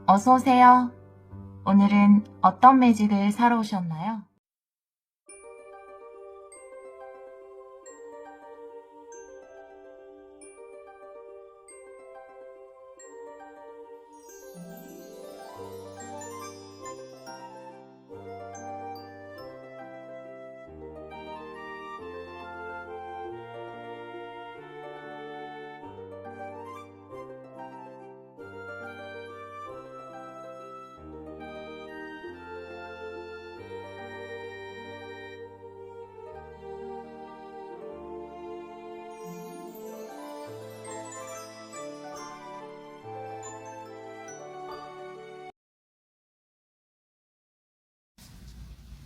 어서 오세요. 오늘은 어떤 매직을 사러 오셨나요?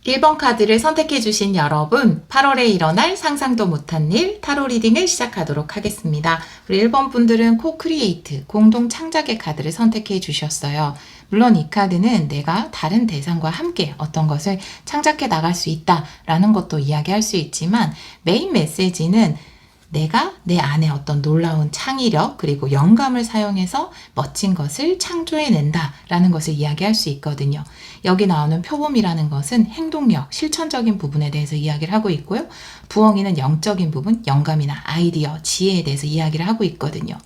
일 번 카드를 선택해주신 여러분, 8월에 일어날 상상도 못한 일 타로 리딩을 시작하도록 하겠습니다. 우리 1번 분들은 코크리에이트, 공동 창작의 카드를 선택해 주셨어요. 물론 이 카드는 내가 다른 대상과 함께 어떤 것을 창작해 나갈 수 있다라는 것도 이야기할 수 있지만 메인 메시지는 내가 내 안에 어떤 놀라운 창의력 그리고 영감을 사용해서 멋진 것을 창조해낸다 라는 것을 이야기할 수 있거든요. 여기 나오는 표범이라는 것은 행동력, 실천적인 부분에 대해서 이야기를 하고 있고요. 부엉이는 영적인 부분, 영감이나 아이디어, 지혜에 대해서 이야기를 하고 있거든요.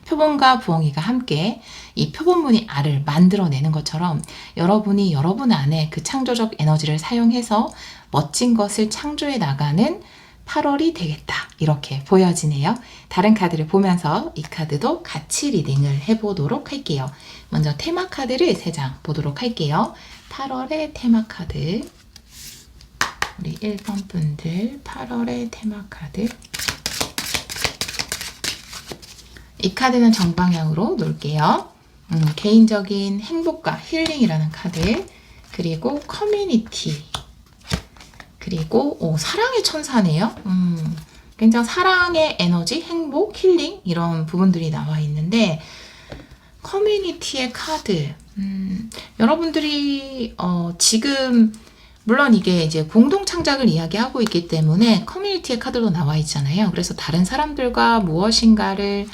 표범과 부엉이가 함께 이 표범무늬 알을 만들어내는 것처럼 여러분이 여러분 안에 그 창조적 에너지를 사용해서 멋진 것을 창조해 나가는 8월이 되겠다 이렇게 보여지네요. 다른 카드를 보면서 이 카드도 같이 리딩을 해보도록 할게요. 먼저 테마 카드를 3장 보도록 할게요. 8월의 테마 카드, 우리 1번 분들 8월의 테마 카드. 이 카드는 정방향으로 놓을게요. 개인적인 행복과 힐링이라는 카드, 그리고 커뮤니티, 그리고 사랑의 천사네요. 굉장히 사랑의 에너지, 행복, 힐링 이런 부분들이 나와 있는데 커뮤니티의 카드. 여러분들이 지금 물론 이게 이제 공동 창작을 이야기하고 있기 때문에 커뮤니티의 카드도 나와 있잖아요. 그래서 다른 사람들과 무엇인가를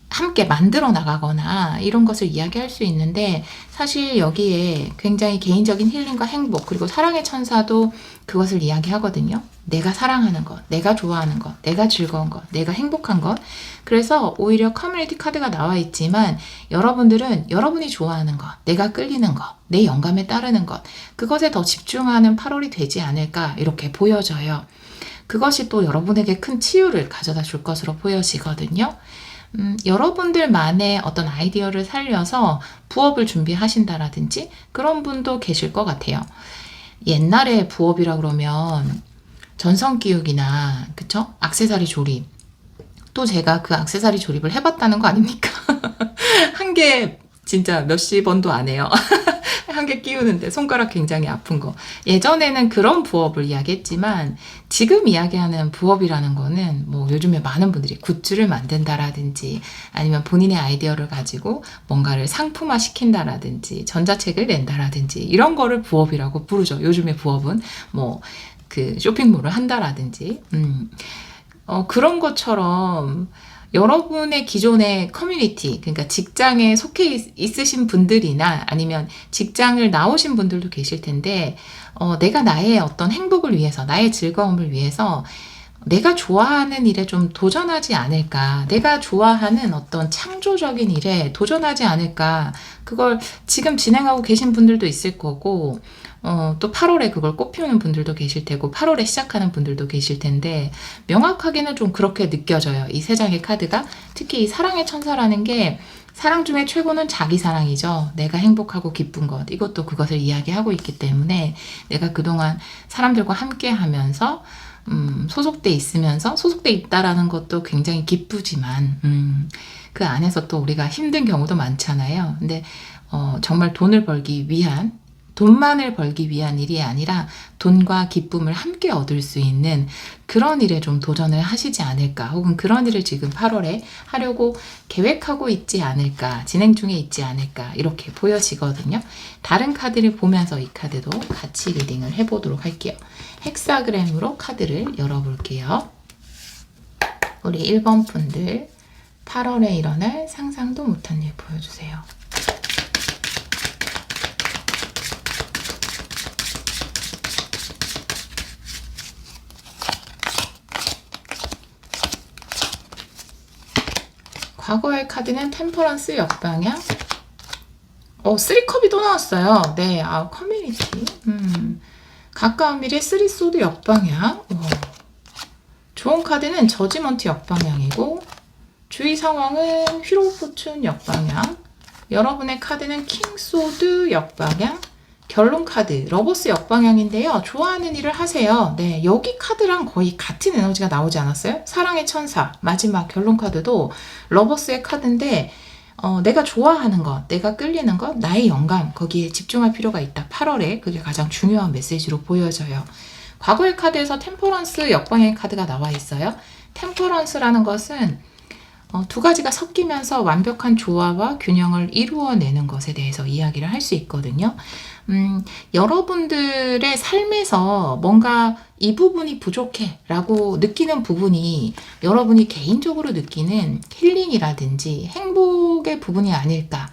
함께 만들어 나가거나 이런 것을 이야기할 수 있는데 사실 여기에 굉장히 개인적인 힐링과 행복 그리고 사랑의 천사도 그것을 이야기하거든요. 내가 사랑하는 것, 내가 좋아하는 것, 내가 즐거운 것, 내가 행복한 것. 그래서 오히려 커뮤니티 카드가 나와 있지만 여러분들은 여러분이 좋아하는 것, 내가 끌리는 것, 내 영감에 따르는 것, 그것에 더 집중하는 8월이 되지 않을까 이렇게 보여져요. 그것이 또 여러분에게 큰 치유를 가져다 줄 것으로 보여지거든요. 여러분들만의 어떤 아이디어를 살려서 부업을 준비하신다라든지 그런 분도 계실 것 같아요. 옛날에 부업이라 그러면 전성기육이나 그쵸? 액세서리 조립. 또 제가 그 액세서리 조립을 해봤다는 거 아닙니까? 한 개 진짜 몇십 원도 안 해요. 한 개 끼우는데 손가락 굉장히 아픈 거. 예전에는 그런 부업을 이야기했지만 지금 이야기하는 부업이라는 거는 뭐 요즘에 많은 분들이 굿즈를 만든다라든지 아니면 본인의 아이디어를 가지고 뭔가를 상품화 시킨다라든지 전자책을 낸다라든지 이런 거를 부업이라고 부르죠. 요즘에 부업은 뭐 그 쇼핑몰을 한다라든지 그런 것처럼 여러분의 기존의 커뮤니티, 그러니까 직장에 속해 있으신 분들이나 아니면 직장을 나오신 분들도 계실 텐데, 내가 나의 어떤 행복을 위해서, 나의 즐거움을 위해서 내가 좋아하는 일에 좀 도전하지 않을까, 내가 좋아하는 어떤 창조적인 일에 도전하지 않을까, 그걸 지금 진행하고 계신 분들도 있을 거고, 또 8월에 그걸 꽃피우는 분들도 계실 테고 8월에 시작하는 분들도 계실 텐데 명확하게는 좀 그렇게 느껴져요. 이 3장의 카드가 특히 이 사랑의 천사라는 게 사랑 중에 최고는 자기 사랑이죠. 내가 행복하고 기쁜 것 이것도 그것을 이야기하고 있기 때문에 내가 그동안 사람들과 함께 하면서 소속돼 있으면서 소속돼 있다라는 것도 굉장히 기쁘지만 그 안에서 또 우리가 힘든 경우도 많잖아요. 근데 정말 돈만을 벌기 위한 일이 아니라 돈과 기쁨을 함께 얻을 수 있는 그런 일에 좀 도전을 하시지 않을까 혹은 그런 일을 지금 8월에 하려고 계획하고 있지 않을까 진행 중에 있지 않을까 이렇게 보여지거든요. 다른 카드를 보면서 이 카드도 같이 리딩을 해보도록 할게요. 헥사그램으로 카드를 열어볼게요. 우리 1번 분들 8월에 일어날 상상도 못한 일 보여주세요. 과거의 카드는 템퍼런스 역방향. 쓰리컵이 또 나왔어요. 네, 커뮤니티. 가까운 미래 쓰리소드 역방향. 좋은 카드는 저지먼트 역방향이고, 주의 상황은 휘로 포춘 역방향. 여러분의 카드는 킹소드 역방향. 결론 카드 러버스 역방향인데요. 좋아하는 일을 하세요. 네, 여기 카드랑 거의 같은 에너지가 나오지 않았어요? 사랑의 천사 마지막 결론 카드도 러버스의 카드인데 내가 좋아하는 것, 내가 끌리는 것, 나의 영감 거기에 집중할 필요가 있다. 8월에 그게 가장 중요한 메시지로 보여져요. 과거의 카드에서 템퍼런스 역방향 카드가 나와 있어요. 템퍼런스라는 것은 두 가지가 섞이면서 완벽한 조화와 균형을 이루어내는 것에 대해서 이야기를 할 수 있거든요. 여러분들의 삶에서 뭔가 이 부분이 부족해 라고 느끼는 부분이 여러분이 개인적으로 느끼는 힐링이라든지 행복의 부분이 아닐까.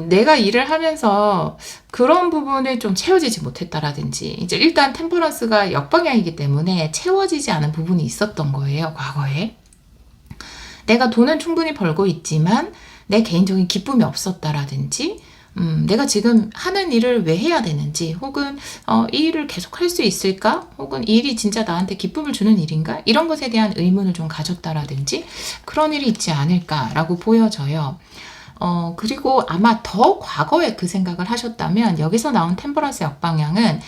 내가 일을 하면서 그런 부분을 좀 채워지지 못했다라든지, 이제 일단 템퍼런스가 역방향이기 때문에 채워지지 않은 부분이 있었던 거예요, 과거에. 내가 돈은 충분히 벌고 있지만 내 개인적인 기쁨이 없었다라든지, 내가 지금 하는 일을 왜 해야 되는지, 혹은 이 일을 계속 할 수 있을까? 혹은 이 일이 진짜 나한테 기쁨을 주는 일인가? 이런 것에 대한 의문을 좀 가졌다라든지 그런 일이 있지 않을까라고 보여져요. 그리고 아마 더 과거에 그 생각을 하셨다면 여기서 나온 템퍼런스 역방향은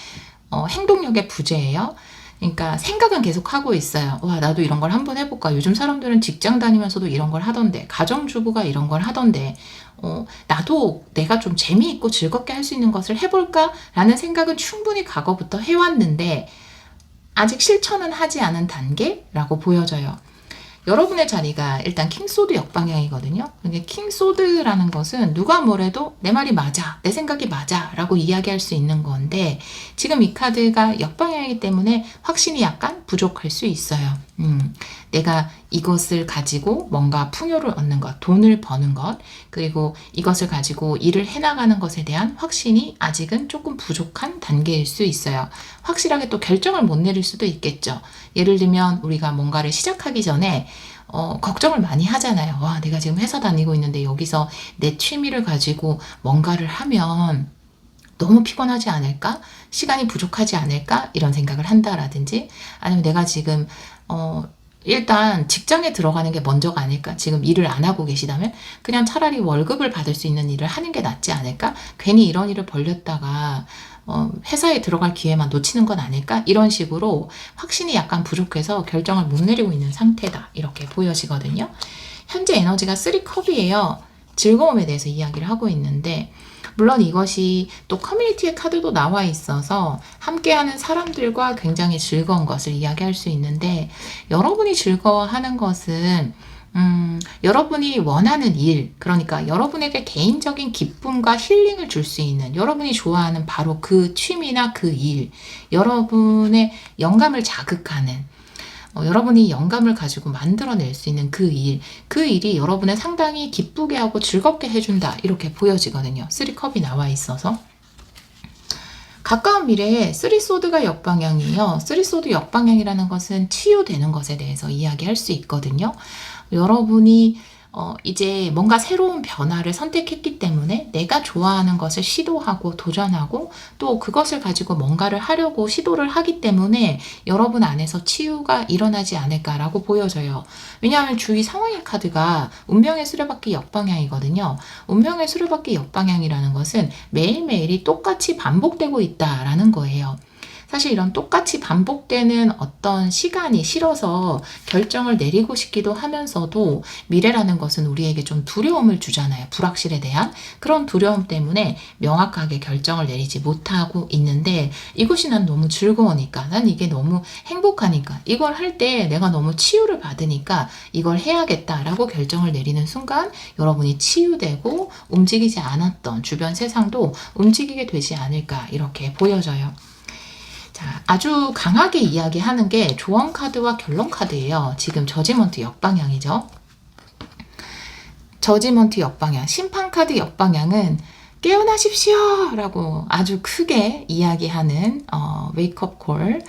행동력의 부재예요. 그러니까 생각은 계속 하고 있어요. 와, 나도 이런 걸 한번 해볼까? 요즘 사람들은 직장 다니면서도 이런 걸 하던데, 가정주부가 이런 걸 하던데, 나도 내가 좀 재미있고 즐겁게 할 수 있는 것을 해볼까? 라는 생각은 충분히 과거부터 해왔는데 아직 실천은 하지 않은 단계라고 보여져요. 여러분의 자리가 일단 킹소드 역방향이거든요. 근데 킹소드라는 것은 누가 뭐래도 내 말이 맞아, 내 생각이 맞아 라고 이야기할 수 있는 건데, 지금 이 카드가 역방향이기 때문에 확신이 약간 부족할 수 있어요. 내가 이것을 가지고 뭔가 풍요를 얻는 것, 돈을 버는 것, 그리고 이것을 가지고 일을 해나가는 것에 대한 확신이 아직은 조금 부족한 단계일 수 있어요. 확실하게 또 결정을 못 내릴 수도 있겠죠. 예를 들면 우리가 뭔가를 시작하기 전에 걱정을 많이 하잖아요. 와, 내가 지금 회사 다니고 있는데 여기서 내 취미를 가지고 뭔가를 하면 너무 피곤하지 않을까? 시간이 부족하지 않을까? 이런 생각을 한다라든지, 아니면 내가 지금 일단 직장에 들어가는 게 먼저가 아닐까? 지금 일을 안 하고 계시다면 그냥 차라리 월급을 받을 수 있는 일을 하는 게 낫지 않을까? 괜히 이런 일을 벌렸다가 회사에 들어갈 기회만 놓치는 건 아닐까? 이런 식으로 확신이 약간 부족해서 결정을 못 내리고 있는 상태다. 이렇게 보여지거든요. 현재 에너지가 3컵이에요. 즐거움에 대해서 이야기를 하고 있는데, 물론 이것이 또 커뮤니티의 카드도 나와 있어서 함께하는 사람들과 굉장히 즐거운 것을 이야기할 수 있는데, 여러분이 즐거워하는 것은 여러분이 원하는 일, 그러니까 여러분에게 개인적인 기쁨과 힐링을 줄 수 있는, 여러분이 좋아하는 바로 그 취미나 그 일, 여러분의 영감을 자극하는, 여러분이 영감을 가지고 만들어낼 수 있는 그 일, 그 일이 여러분을 상당히 기쁘게 하고 즐겁게 해준다. 이렇게 보여지거든요. 3컵이 나와 있어서. 가까운 미래에 3소드가 역방향이에요. 3소드 역방향이라는 것은 치유되는 것에 대해서 이야기할 수 있거든요. 여러분이 이제 뭔가 새로운 변화를 선택했기 때문에 내가 좋아하는 것을 시도하고 도전하고 또 그것을 가지고 뭔가를 하려고 시도를 하기 때문에 여러분 안에서 치유가 일어나지 않을까라고 보여져요. 왜냐하면 주위 상황의 카드가 운명의 수레바퀴 역방향이거든요. 운명의 수레바퀴 역방향이라는 것은 매일매일이 똑같이 반복되고 있다라는 거예요. 사실 이런 똑같이 반복되는 어떤 시간이 싫어서 결정을 내리고 싶기도 하면서도, 미래라는 것은 우리에게 좀 두려움을 주잖아요. 불확실에 대한 그런 두려움 때문에 명확하게 결정을 내리지 못하고 있는데, 이것이 난 너무 즐거우니까, 난 이게 너무 행복하니까, 이걸 할 때 내가 너무 치유를 받으니까 이걸 해야겠다라고 결정을 내리는 순간 여러분이 치유되고 움직이지 않았던 주변 세상도 움직이게 되지 않을까, 이렇게 보여져요. 자, 아주 강하게 이야기하는 게 조언 카드와 결론 카드예요. 지금 저지먼트 역방향이죠. 저지먼트 역방향, 심판 카드 역방향은 깨어나십시오! 라고 아주 크게 이야기하는 웨이크업 콜.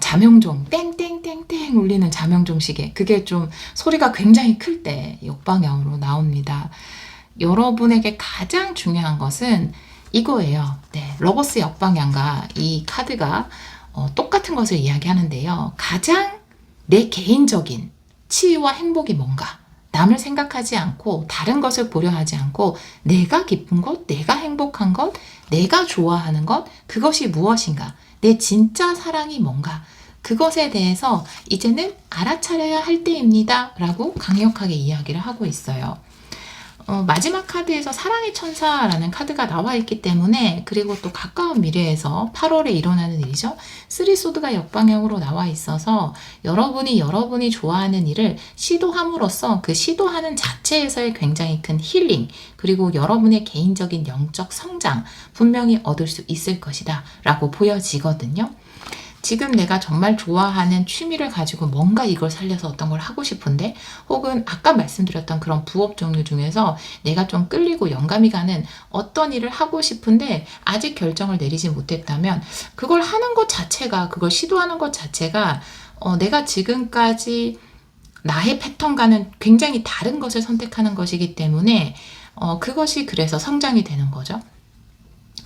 자명종 땡땡땡땡 울리는 자명종 시계, 그게 좀 소리가 굉장히 클 때 역방향으로 나옵니다. 여러분에게 가장 중요한 것은 이거예요. 네, 러버스 역방향과 이 카드가 똑같은 것을 이야기하는데요. 가장 내 개인적인 치유와 행복이 뭔가, 남을 생각하지 않고 다른 것을 고려하지 않고 내가 기쁜 것, 내가 행복한 것, 내가 좋아하는 것, 그것이 무엇인가, 내 진짜 사랑이 뭔가, 그것에 대해서 이제는 알아차려야 할 때입니다 라고 강력하게 이야기를 하고 있어요. 마지막 카드에서 사랑의 천사라는 카드가 나와 있기 때문에, 그리고 또 가까운 미래에서 8월에 일어나는 일이죠. 쓰리소드가 역방향으로 나와 있어서 여러분이 좋아하는 일을 시도함으로써 그 시도하는 자체에서의 굉장히 큰 힐링, 그리고 여러분의 개인적인 영적 성장 분명히 얻을 수 있을 것이다 라고 보여지거든요. 지금 내가 정말 좋아하는 취미를 가지고 뭔가 이걸 살려서 어떤 걸 하고 싶은데, 혹은 아까 말씀드렸던 그런 부업 종류 중에서 내가 좀 끌리고 영감이 가는 어떤 일을 하고 싶은데 아직 결정을 내리지 못했다면, 그걸 하는 것 자체가, 그걸 시도하는 것 자체가 내가 지금까지 나의 패턴과는 굉장히 다른 것을 선택하는 것이기 때문에 그것이 그래서 성장이 되는 거죠.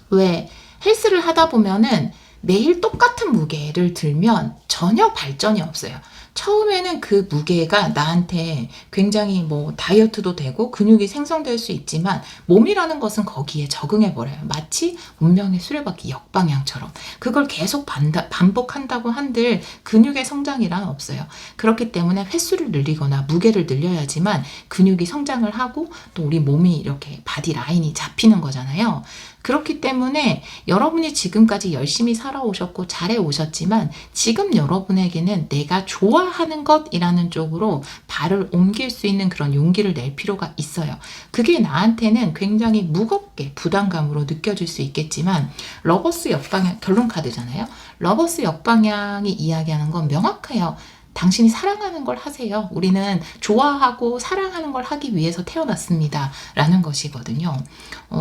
왜 헬스를 하다 보면은 매일 똑같은 무게를 들면 전혀 발전이 없어요. 처음에는 그 무게가 나한테 굉장히 다이어트도 되고 근육이 생성될 수 있지만, 몸이라는 것은 거기에 적응해버려요. 마치 운명의 수레바퀴 역방향처럼 그걸 계속 반복한다고 한들 근육의 성장이란 없어요. 그렇기 때문에 횟수를 늘리거나 무게를 늘려야지만 근육이 성장을 하고 또 우리 몸이 이렇게 바디 라인이 잡히는 거잖아요. 그렇기 때문에 여러분이 지금까지 열심히 살아오셨고 잘해오셨지만, 지금 여러분에게는 내가 좋아하는 것이라는 쪽으로 발을 옮길 수 있는 그런 용기를 낼 필요가 있어요. 그게 나한테는 굉장히 무겁게 부담감으로 느껴질 수 있겠지만, 러버스 역방향 결론 카드잖아요. 러버스 역방향이 이야기하는 건 명확해요. 당신이 사랑하는 걸 하세요. 우리는 좋아하고 사랑하는 걸 하기 위해서 태어났습니다 라는 것이거든요.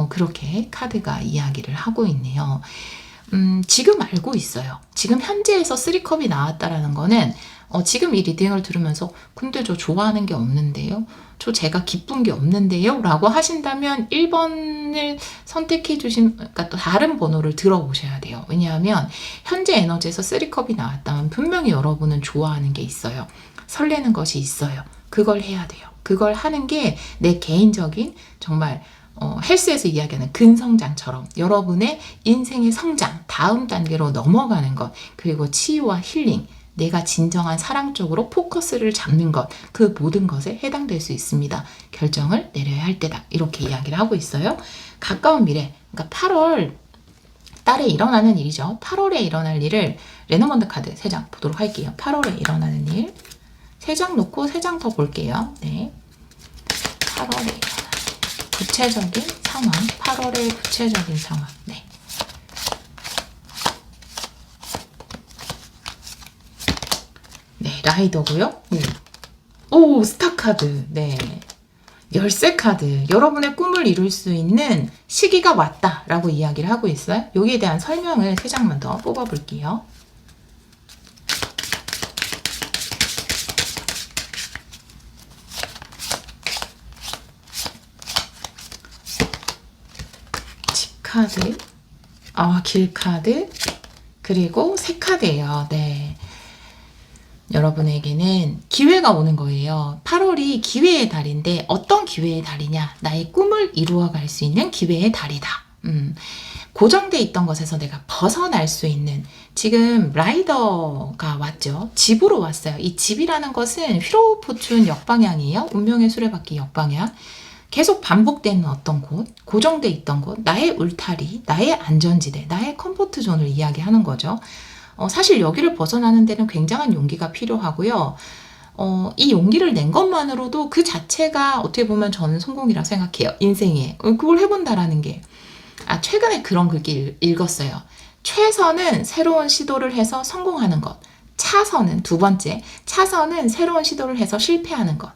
그렇게 카드가 이야기를 하고 있네요. 지금 알고 있어요. 지금 현재에서 3컵이 나왔다라는 거는 지금 이 리딩을 들으면서 근데 저 좋아하는 게 없는데요? 저 제가 기쁜 게 없는데요? 라고 하신다면 1번을 선택해 주신, 그러니까 또 다른 번호를 들어보셔야 돼요. 왜냐하면 현재 에너지에서 3컵이 나왔다면 분명히 여러분은 좋아하는 게 있어요. 설레는 것이 있어요. 그걸 해야 돼요. 그걸 하는 게 내 개인적인 정말 헬스에서 이야기하는 근성장처럼 여러분의 인생의 성장, 다음 단계로 넘어가는 것, 그리고 치유와 힐링, 내가 진정한 사랑 쪽으로 포커스를 잡는 것, 그 모든 것에 해당될 수 있습니다. 결정을 내려야 할 때다. 이렇게 이야기를 하고 있어요. 가까운 미래, 그러니까 8월 달에 일어나는 일이죠. 8월에 일어날 일을 레노먼드 카드 3장 보도록 할게요. 8월에 일어나는 일 3장 놓고 3장 더 볼게요. 네, 8월에 일어나는 구체적인 상황, 8월의 구체적인 상황. 네. 네, 라이더고요. 오, 스타 카드. 네. 열쇠 카드. 여러분의 꿈을 이룰 수 있는 시기가 왔다라고 이야기를 하고 있어요. 여기에 대한 설명을 3장만 더 뽑아볼게요. 집 카드, 길 카드, 그리고 새 카드예요. 네. 여러분에게는 기회가 오는 거예요. 8월이 기회의 달인데 어떤 기회의 달이냐? 나의 꿈을 이루어갈 수 있는 기회의 달이다. 고정돼 있던 것에서 내가 벗어날 수 있는, 지금 라이더가 왔죠. 집으로 왔어요. 이 집이라는 것은 휘로우 포춘 역방향이에요. 운명의 수레바퀴 역방향. 계속 반복되는 어떤 곳, 고정돼 있던 곳, 나의 울타리, 나의 안전지대, 나의 컴포트 존을 이야기하는 거죠. 사실 여기를 벗어나는 데는 굉장한 용기가 필요하고요. 이 용기를 낸 것만으로도 그 자체가 어떻게 보면 저는 성공이라 생각해요. 인생에. 그걸 해본다라는 게. 최근에 그런 글귀 읽었어요. 최선은 새로운 시도를 해서 성공하는 것. 차선은, 두 번째, 차선은 새로운 시도를 해서 실패하는 것.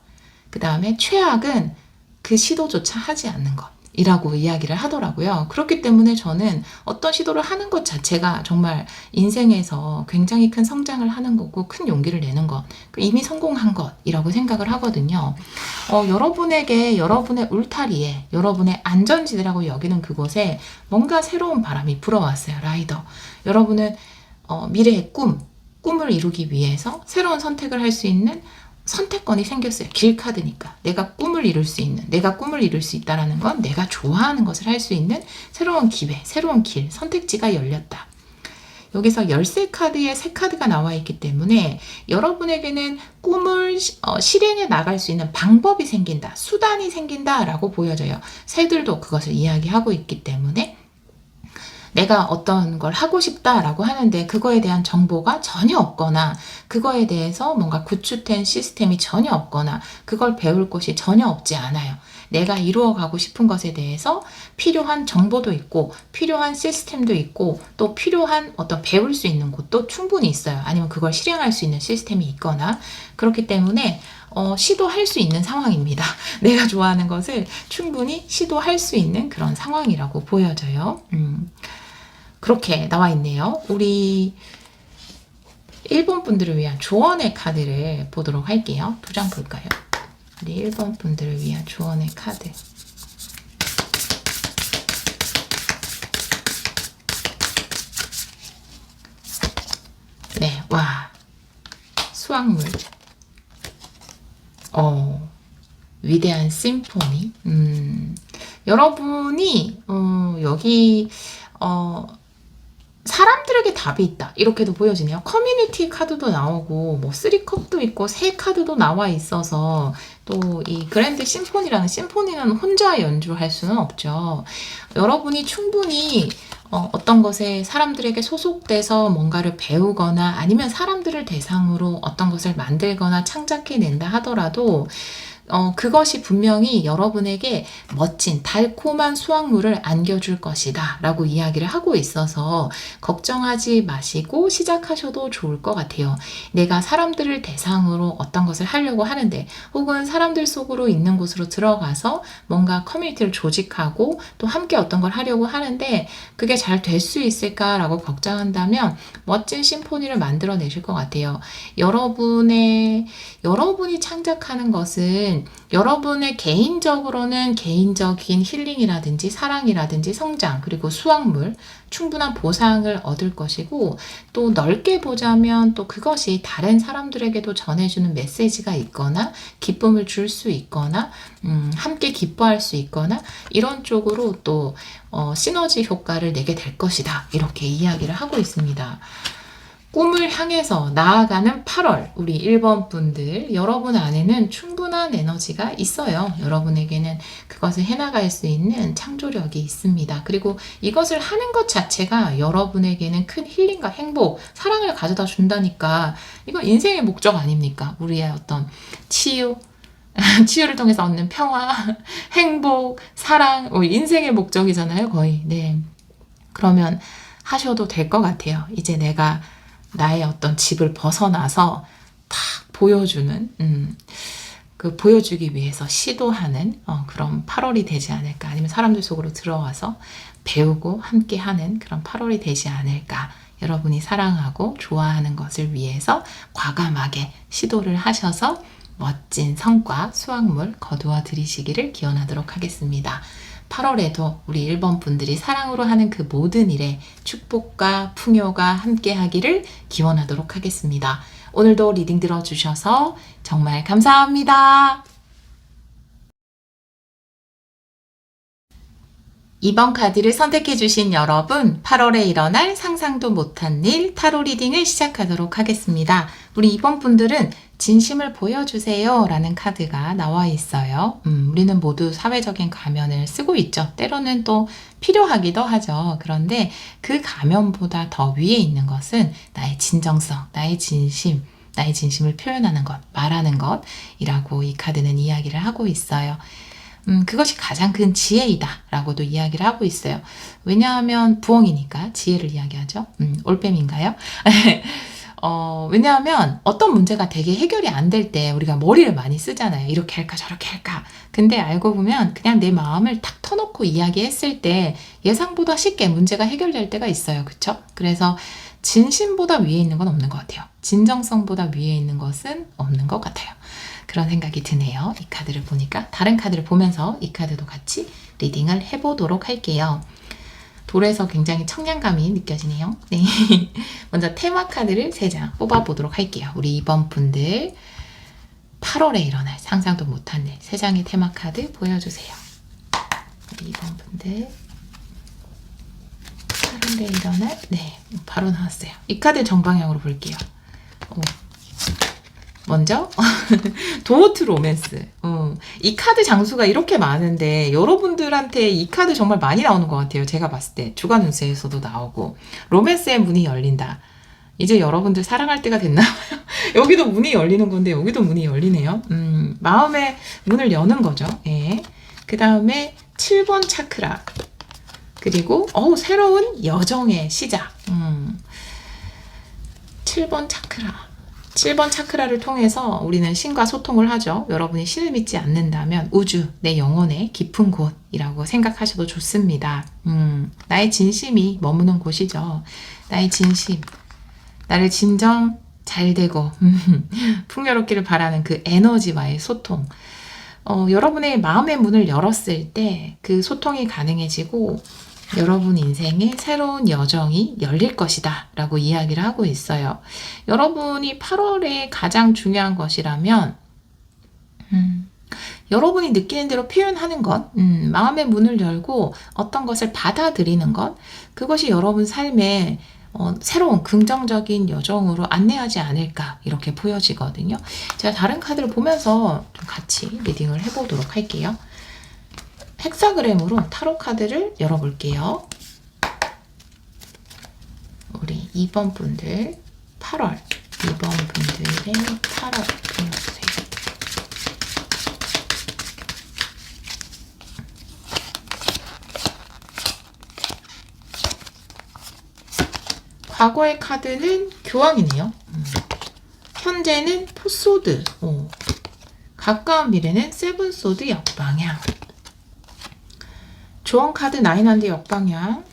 그 다음에 최악은 그 시도조차 하지 않는 것. 이라고 이야기를 하더라고요. 그렇기 때문에 저는 어떤 시도를 하는 것 자체가 정말 인생에서 굉장히 큰 성장을 하는 거고 큰 용기를 내는 것, 이미 성공한 것이라고 생각을 하거든요. 여러분에게 여러분의 울타리에 여러분의 안전지대라고 여기는 그곳에 뭔가 새로운 바람이 불어왔어요. 라이더. 여러분은 미래의 꿈을 이루기 위해서 새로운 선택을 할 수 있는 선택권이 생겼어요. 길 카드니까. 내가 꿈을 이룰 수 있는, 내가 꿈을 이룰 수 있다는 건 내가 좋아하는 것을 할 수 있는 새로운 기회, 새로운 길, 선택지가 열렸다. 여기서 열쇠 카드에 새 카드가 나와 있기 때문에 여러분에게는 꿈을 실행해 나갈 수 있는 방법이 생긴다, 수단이 생긴다 라고 보여져요. 새들도 그것을 이야기하고 있기 때문에 내가 어떤 걸 하고 싶다라고 하는데 그거에 대한 정보가 전혀 없거나 그거에 대해서 뭔가 구축된 시스템이 전혀 없거나 그걸 배울 곳이 전혀 없지 않아요. 내가 이루어가고 싶은 것에 대해서 필요한 정보도 있고 필요한 시스템도 있고 또 필요한 어떤 배울 수 있는 곳도 충분히 있어요. 아니면 그걸 실행할 수 있는 시스템이 있거나 그렇기 때문에 시도할 수 있는 상황입니다. 내가 좋아하는 것을 충분히 시도할 수 있는 그런 상황이라고 보여져요. 그렇게 나와 있네요. 우리 1번 분들을 위한 조언의 카드를 보도록 할게요. 두 장 볼까요? 우리 1번 분들을 위한 조언의 카드. 네, 와. 수확물. 위대한 심포니. 여러분이, 여기, 사람들에게 답이 있다 이렇게도 보여지네요. 커뮤니티 카드도 나오고 뭐 3컵도 있고 새 카드도 나와 있어서 또 이 그랜드 심포니라는 심포니는 혼자 연주할 수는 없죠. 여러분이 충분히 어떤 것에 사람들에게 소속돼서 뭔가를 배우거나 아니면 사람들을 대상으로 어떤 것을 만들거나 창작해낸다 하더라도 그것이 분명히 여러분에게 멋진 달콤한 수확물을 안겨줄 것이다 라고 이야기를 하고 있어서 걱정하지 마시고 시작하셔도 좋을 것 같아요. 내가 사람들을 대상으로 어떤 것을 하려고 하는데 혹은 사람들 속으로 있는 곳으로 들어가서 뭔가 커뮤니티를 조직하고 또 함께 어떤 걸 하려고 하는데 그게 잘 될 수 있을까라고 걱정한다면 멋진 심포니를 만들어내실 것 같아요. 여러분이 창작하는 것은 여러분의 개인적으로는 개인적인 힐링이라든지 사랑이라든지 성장 그리고 수확물 충분한 보상을 얻을 것이고 또 넓게 보자면 또 그것이 다른 사람들에게도 전해주는 메시지가 있거나 기쁨을 줄 수 있거나 함께 기뻐할 수 있거나 이런 쪽으로 또 시너지 효과를 내게 될 것이다 이렇게 이야기를 하고 있습니다. 꿈을 향해서 나아가는 8월 우리 1번 분들 여러분 안에는 충분한 에너지가 있어요. 여러분에게는 그것을 해나갈 수 있는 창조력이 있습니다. 그리고 이것을 하는 것 자체가 여러분에게는 큰 힐링과 행복, 사랑을 가져다 준다니까 이건 인생의 목적 아닙니까? 우리의 어떤 치유를 통해서 얻는 평화, 행복, 사랑, 인생의 목적이잖아요 거의. 네. 그러면 하셔도 될 것 같아요. 이제 내가 나의 어떤 집을 벗어나서 탁 보여주는, 보여주기 위해서 시도하는 그런 8월이 되지 않을까. 아니면 사람들 속으로 들어와서 배우고 함께하는 그런 8월이 되지 않을까. 여러분이 사랑하고 좋아하는 것을 위해서 과감하게 시도를 하셔서 멋진 성과, 수확물 거두어 들이시기를 기원하도록 하겠습니다. 8월에도 우리 1번 분들이 사랑으로 하는 그 모든 일에 축복과 풍요가 함께 하기를 기원하도록 하겠습니다. 오늘도 리딩 들어주셔서 정말 감사합니다. 이번 카드를 선택해주신 여러분, 8월에 일어날 상상도 못한 일 타로 리딩을 시작하도록 하겠습니다. 우리 이번 분들은 진심을 보여주세요 라는 카드가 나와 있어요. 우리는 모두 사회적인 가면을 쓰고 있죠. 때로는 또 필요하기도 하죠. 그런데 그 가면보다 더 위에 있는 것은 나의 진정성, 나의 진심을 표현하는 것, 말하는 것이라고 이 카드는 이야기를 하고 있어요. 그것이 가장 큰 지혜이다 라고도 이야기를 하고 있어요. 왜냐하면 부엉이니까 지혜를 이야기하죠. 올빼미인가요? 왜냐하면 어떤 문제가 되게 해결이 안 될 때 우리가 머리를 많이 쓰잖아요. 이렇게 할까 저렇게 할까. 근데 알고 보면 그냥 내 마음을 탁 터놓고 이야기했을 때 예상보다 쉽게 문제가 해결될 때가 있어요. 그쵸? 그래서 진심보다 위에 있는 건 없는 것 같아요. 진정성보다 위에 있는 것은 없는 것 같아요. 그런 생각이 드네요. 이 카드를 보니까. 다른 카드를 보면서 이 카드도 같이 리딩을 해보도록 할게요. 돌에서 굉장히 청량감이 느껴지네요. 네. 먼저 테마 카드를 3장 뽑아보도록 할게요. 우리 이번 분들 8월에 일어날 상상도 못한 일 3장의 테마 카드 보여주세요. 우리 이번 분들 8월에 일어날 네 바로 나왔어요. 이 카드 정방향으로 볼게요. 먼저 도어트 로맨스. 이 카드 장수가 이렇게 많은데 여러분들한테 이 카드 정말 많이 나오는 것 같아요. 제가 봤을 때 주간 운세에서도 나오고 로맨스의 문이 열린다. 이제 여러분들 사랑할 때가 됐나 봐요. 여기도 문이 열리는 건데 여기도 문이 열리네요. 마음의 문을 여는 거죠. 예. 그 다음에 7번 차크라. 그리고 새로운 여정의 시작. 7번 차크라. 7번 차크라를 통해서 우리는 신과 소통을 하죠. 여러분이 신을 믿지 않는다면 우주, 내 영혼의 깊은 곳이라고 생각하셔도 좋습니다. 나의 진심이 머무는 곳이죠. 나의 진심, 나를 진정 잘 되고 풍요롭기를 바라는 그 에너지와의 소통. 여러분의 마음의 문을 열었을 때 그 소통이 가능해지고 여러분 인생에 새로운 여정이 열릴 것이다 라고 이야기를 하고 있어요. 여러분이 8월에 가장 중요한 것이라면 여러분이 느끼는 대로 표현하는 것, 마음의 문을 열고 어떤 것을 받아들이는 것, 그것이 여러분 삶에 새로운 긍정적인 여정으로 안내하지 않을까 이렇게 보여지거든요. 제가 다른 카드를 보면서 좀 같이 리딩을 해보도록 할게요. 헥사그램으로 타로 카드를 열어볼게요. 우리 2번 분들 8월 2번 분들의 타로 보여주세요. 과거의 카드는 교황이네요. 현재는 포소드. 가까운 미래는 세븐소드 역방향. 조언 카드 9한드 역방향.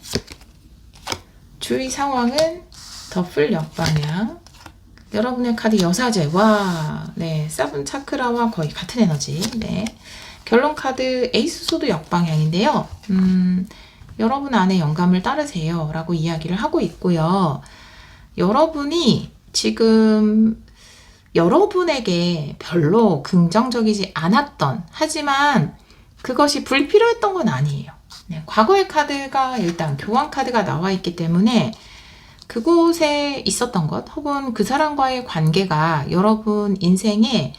주의 상황은 더플 역방향. 여러분의 카드 여사제. 와, 네, 세븐 차크라와 거의 같은 에너지. 네. 결론 카드 에이스 소드 역방향인데요. 여러분 안에 영감을 따르세요 라고 이야기를 하고 있고요. 여러분이 지금 여러분에게 별로 긍정적이지 않았던, 하지만 그것이 불필요했던 건 아니에요. 네, 과거의 카드가 일단 교환 카드가 나와 있기 때문에 그곳에 있었던 것 혹은 그 사람과의 관계가 여러분 인생에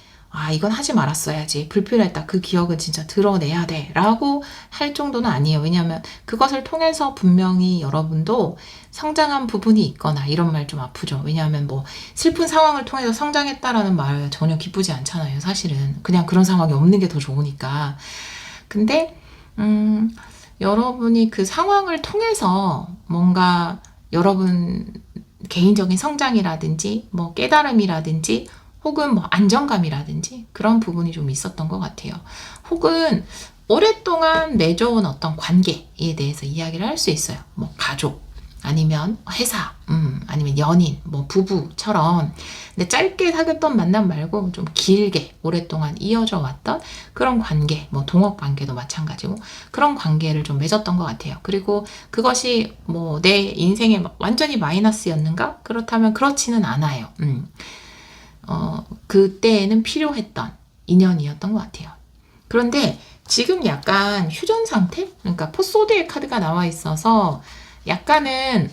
이건 하지 말았어야지, 불필요했다, 그 기억은 진짜 드러내야 돼 라고 할 정도는 아니에요. 왜냐하면 그것을 통해서 분명히 여러분도 성장한 부분이 있거나, 이런 말 좀 아프죠. 왜냐하면 뭐 슬픈 상황을 통해서 성장했다라는 말 전혀 기쁘지 않잖아요. 사실은 그냥 그런 상황이 없는 게 더 좋으니까. 근데 여러분이 그 상황을 통해서 뭔가 여러분 개인적인 성장이라든지 뭐 깨달음이라든지 혹은 뭐 안정감이라든지 그런 부분이 좀 있었던 것 같아요. 혹은 오랫동안 맺어온 어떤 관계에 대해서 이야기를 할 수 있어요. 뭐 가족, 아니면 회사, 아니면 연인, 뭐 부부처럼. 근데 짧게 사귀었던 만남 말고 좀 길게 오랫동안 이어져 왔던 그런 관계, 뭐 동업 관계도 마찬가지고 그런 관계를 좀 맺었던 것 같아요. 그리고 그것이 뭐 내 인생에 완전히 마이너스였는가? 그렇다면 그렇지는 않아요. 그때에는 필요했던 인연이었던 것 같아요. 그런데 지금 약간 휴전 상태? 그러니까 포소드의 카드가 나와 있어서 약간은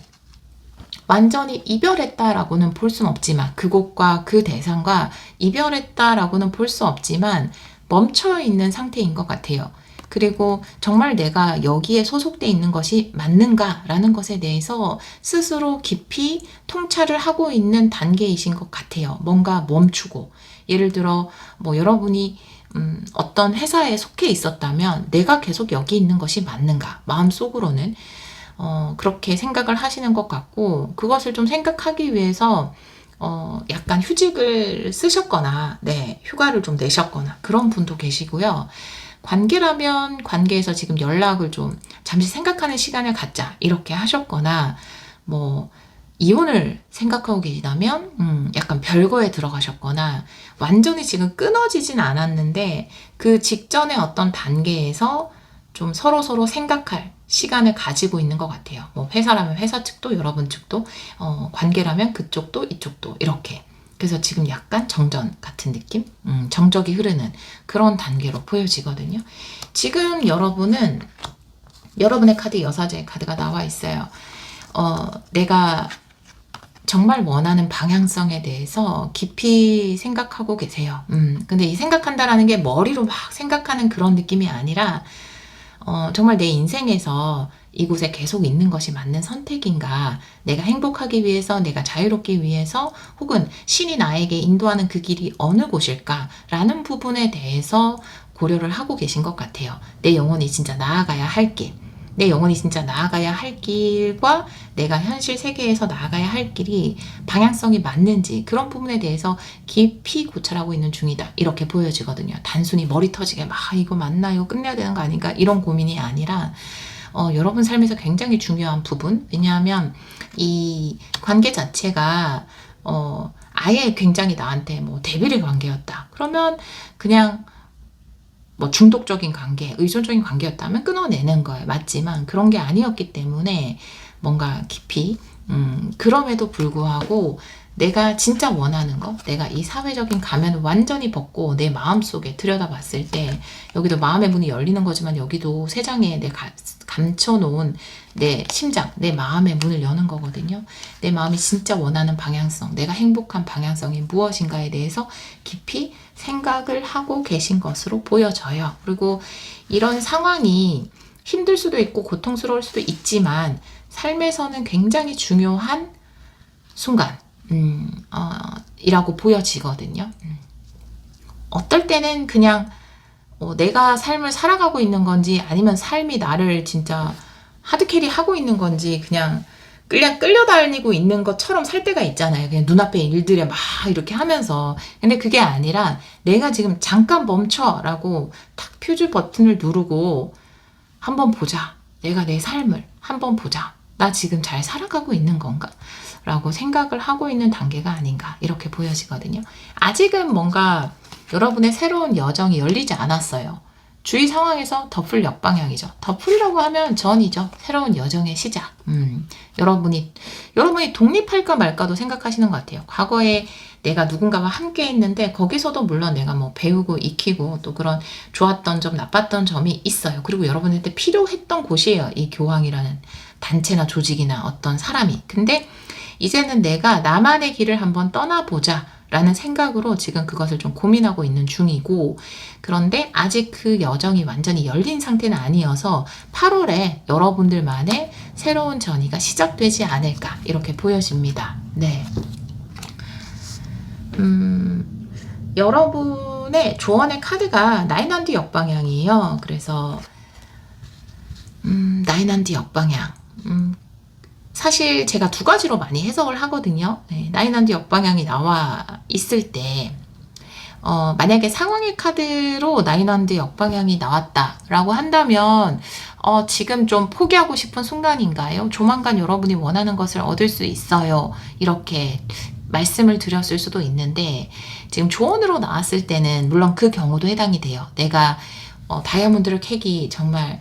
완전히 이별했다라고는 볼 수는 없지만, 그곳과 그 대상과 이별했다라고는 볼 수 없지만 멈춰있는 상태인 것 같아요. 그리고 정말 내가 여기에 소속돼 있는 것이 맞는가라는 것에 대해서 스스로 깊이 통찰을 하고 있는 단계이신 것 같아요. 뭔가 멈추고, 예를 들어 뭐 여러분이 어떤 회사에 속해 있었다면 내가 계속 여기 있는 것이 맞는가, 마음속으로는 그렇게 생각을 하시는 것 같고, 그것을 좀 생각하기 위해서 약간 휴직을 쓰셨거나, 네, 휴가를 좀 내셨거나, 그런 분도 계시고요. 관계라면 관계에서 지금 연락을 좀 잠시 생각하는 시간을 갖자, 이렇게 하셨거나, 뭐, 이혼을 생각하고 계시다면, 약간 별거에 들어가셨거나, 완전히 지금 끊어지진 않았는데, 그 직전의 어떤 단계에서 좀 서로 생각할 시간을 가지고 있는 것 같아요. 뭐 회사라면 회사 측도 여러분 측도 관계라면 그쪽도 이쪽도 이렇게. 그래서 지금 약간 정전 같은 느낌? 정적이 흐르는 그런 단계로 보여지거든요. 지금 여러분의 카드 여사제의 카드가 나와 있어요. 내가 정말 원하는 방향성에 대해서 깊이 생각하고 계세요. 근데 이 생각한다라는 게 머리로 막 생각하는 그런 느낌이 아니라 정말 내 인생에서 이곳에 계속 있는 것이 맞는 선택인가, 내가 행복하기 위해서, 내가 자유롭기 위해서, 혹은 신이 나에게 인도하는 그 길이 어느 곳일까라는 부분에 대해서 고려를 하고 계신 것 같아요. 내 영혼이 진짜 나아가야 할 길, 내 영혼이 진짜 나아가야 할 길과 내가 현실 세계에서 나아가야 할 길이 방향성이 맞는지, 그런 부분에 대해서 깊이 고찰하고 있는 중이다, 이렇게 보여지거든요. 단순히 머리 터지게 막 이거 맞나, 이거 끝내야 되는 거 아닌가, 이런 고민이 아니라 여러분 삶에서 굉장히 중요한 부분. 왜냐하면 이 관계 자체가 아예 굉장히 나한테 뭐 대비의 관계였다, 그러면 그냥 뭐 중독적인 관계, 의존적인 관계였다면 끊어내는 거예요. 맞지만 그런 게 아니었기 때문에 뭔가 깊이, 그럼에도 불구하고 내가 진짜 원하는 거, 내가 이 사회적인 가면을 완전히 벗고 내 마음속에 들여다봤을 때, 여기도 마음의 문이 열리는 거지만 여기도 세 장에 감춰놓은 내 심장, 내 마음의 문을 여는 거거든요. 내 마음이 진짜 원하는 방향성, 내가 행복한 방향성이 무엇인가에 대해서 깊이 생각을 하고 계신 것으로 보여져요. 그리고 이런 상황이 힘들 수도 있고 고통스러울 수도 있지만 삶에서는 굉장히 중요한 순간 이라고 보여지거든요. 어떨 때는 그냥 내가 삶을 살아가고 있는 건지, 아니면 삶이 나를 진짜 하드캐리 하고 있는 건지, 그냥 끌려다니고 있는 것처럼 살 때가 있잖아요. 그냥 눈앞에 일들에 막 이렇게 하면서. 근데 그게 아니라 내가 지금 잠깐 멈춰라고 탁 퓨즈 버튼을 누르고 한번 보자. 내가 내 삶을 한번 보자. 나 지금 잘 살아가고 있는 건가? 라고 생각을 하고 있는 단계가 아닌가, 이렇게 보여지거든요. 아직은 뭔가 여러분의 새로운 여정이 열리지 않았어요. 주위 상황에서 더풀 역방향이죠. 더풀이라고 하면 전이죠. 새로운 여정의 시작. 여러분이 독립할까 말까도 생각하시는 것 같아요. 과거에 내가 누군가와 함께 했는데 거기서도 물론 내가 뭐 배우고 익히고 또 그런 좋았던 점, 나빴던 점이 있어요. 그리고 여러분한테 필요했던 곳이에요. 이 교황이라는 단체나 조직이나 어떤 사람이. 근데 이제는 내가 나만의 길을 한번 떠나보자 라는 생각으로 지금 그것을 좀 고민하고 있는 중이고, 그런데 아직 그 여정이 완전히 열린 상태는 아니어서 8월에 여러분들만의 새로운 전이가 시작되지 않을까, 이렇게 보여집니다. 네. 여러분의 조언의 카드가 나인한디 역방향이에요. 그래서 나인한디 역방향. 사실 제가 두 가지로 많이 해석을 하거든요. 네, 나인한디 역방향이 나와 있을 때 만약에 상황의 카드로 나인한디 역방향이 나왔다라고 한다면 지금 좀 포기하고 싶은 순간인가요? 조만간 여러분이 원하는 것을 얻을 수 있어요. 이렇게 말씀을 드렸을 수도 있는데, 지금 조언으로 나왔을 때는 물론 그 경우도 해당이 돼요. 내가 다이아몬드를 캐기 정말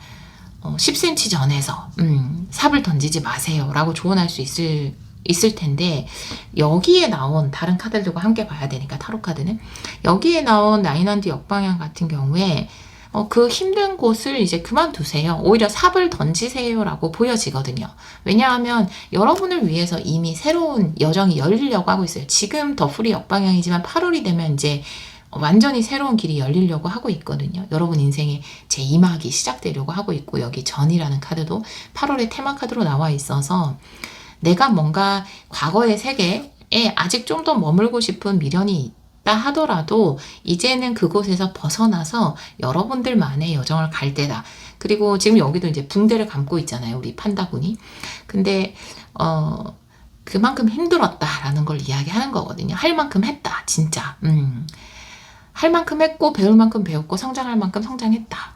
10cm 전에서 삽을 던지지 마세요 라고 조언할 수 있을 텐데, 여기에 나온 다른 카드들과 함께 봐야 되니까, 타로 카드는 여기에 나온 나인한디 역방향 같은 경우에 그 힘든 곳을 이제 그만두세요. 오히려 삽을 던지세요 라고 보여지거든요. 왜냐하면 여러분을 위해서 이미 새로운 여정이 열리려고 하고 있어요. 지금 더풀이 역방향이지만 8월이 되면 이제 완전히 새로운 길이 열리려고 하고 있거든요. 여러분 인생의 제2막이 시작되려고 하고 있고, 여기 전이라는 카드도 8월의 테마 카드로 나와 있어서 내가 뭔가 과거의 세계에 아직 좀 더 머물고 싶은 미련이 있다 하더라도 이제는 그곳에서 벗어나서 여러분들만의 여정을 갈 때다. 그리고 지금 여기도 이제 붕대를 감고 있잖아요, 우리 판다군이. 근데 그만큼 힘들었다라는 걸 이야기하는 거거든요. 할 만큼 했다, 진짜. 할 만큼 했고, 배울 만큼 배웠고, 성장할 만큼 성장했다.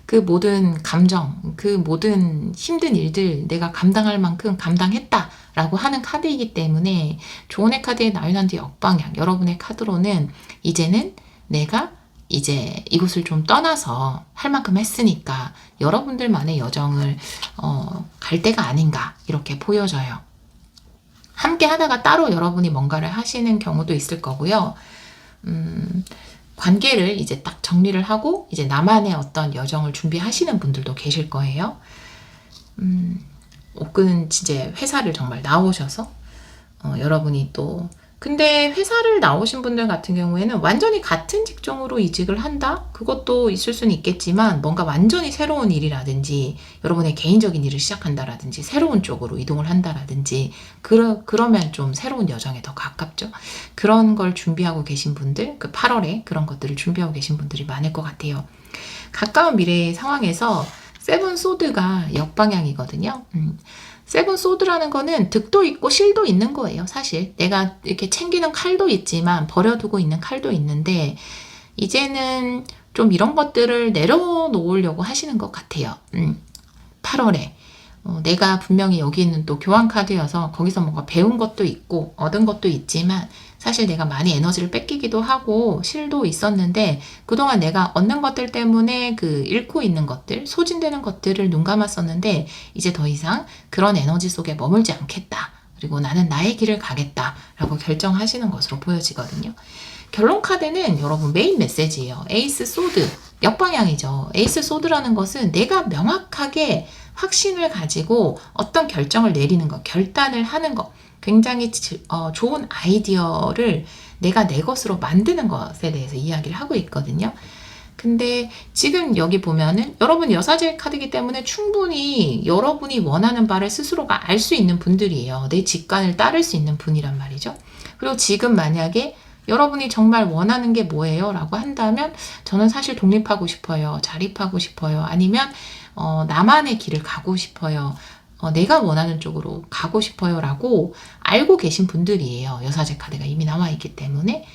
그 모든 감정, 그 모든 힘든 일들 내가 감당할 만큼 감당했다라고 하는 카드이기 때문에 조언의 카드의 나윤한디 역방향, 여러분의 카드로는 이제는 내가 이제 이곳을 좀 떠나서 할 만큼 했으니까 여러분들만의 여정을 갈 때가 아닌가 이렇게 보여져요. 함께 하다가 따로 여러분이 뭔가를 하시는 경우도 있을 거고요. 관계를 이제 딱 정리를 하고 이제 나만의 어떤 여정을 준비하시는 분들도 계실 거예요. 혹은 진짜 회사를 정말 나오셔서 여러분이 또 근데 회사를 나오신 분들 같은 경우에는 완전히 같은 직종으로 이직을 한다? 그것도 있을 수는 있겠지만 뭔가 완전히 새로운 일이라든지 여러분의 개인적인 일을 시작한다라든지 새로운 쪽으로 이동을 한다라든지 그러면 좀 새로운 여정에 더 가깝죠. 그런 걸 준비하고 계신 분들, 그 8월에 그런 것들을 준비하고 계신 분들이 많을 것 같아요. 가까운 미래의 상황에서 세븐 소드가 역방향이거든요. 세븐 소드라는 거는 득도 있고 실도 있는 거예요, 사실. 내가 이렇게 챙기는 칼도 있지만 버려두고 있는 칼도 있는데 이제는 좀 이런 것들을 내려놓으려고 하시는 것 같아요. 8월에. 내가 분명히 여기 있는 또 교환 카드여서 거기서 뭔가 배운 것도 있고 얻은 것도 있지만 사실 내가 많이 에너지를 뺏기기도 하고 실도 있었는데 그동안 내가 얻는 것들 때문에 그 잃고 있는 것들, 소진되는 것들을 눈 감았었는데 이제 더 이상 그런 에너지 속에 머물지 않겠다. 그리고 나는 나의 길을 가겠다. 라고 결정하시는 것으로 보여지거든요. 결론 카드는 여러분 메인 메시지예요. 에이스 소드, 역방향이죠. 에이스 소드라는 것은 내가 명확하게 확신을 가지고 어떤 결정을 내리는 것, 결단을 하는 것, 굉장히 좋은 아이디어를 내가 내 것으로 만드는 것에 대해서 이야기를 하고 있거든요. 근데 지금 여기 보면은 여러분 여사제 카드이기 때문에 충분히 여러분이 원하는 바를 스스로가 알 수 있는 분들이에요. 내 직관을 따를 수 있는 분이란 말이죠. 그리고 지금 만약에 여러분이 정말 원하는 게 뭐예요? 라고 한다면 저는 사실 독립하고 싶어요. 자립하고 싶어요. 아니면 나만의 길을 가고 싶어요. 내가 원하는 쪽으로 가고 싶어요. 라고 알고 계신 분들이에요. 여사제 카드가 이미 나와 있기 때문에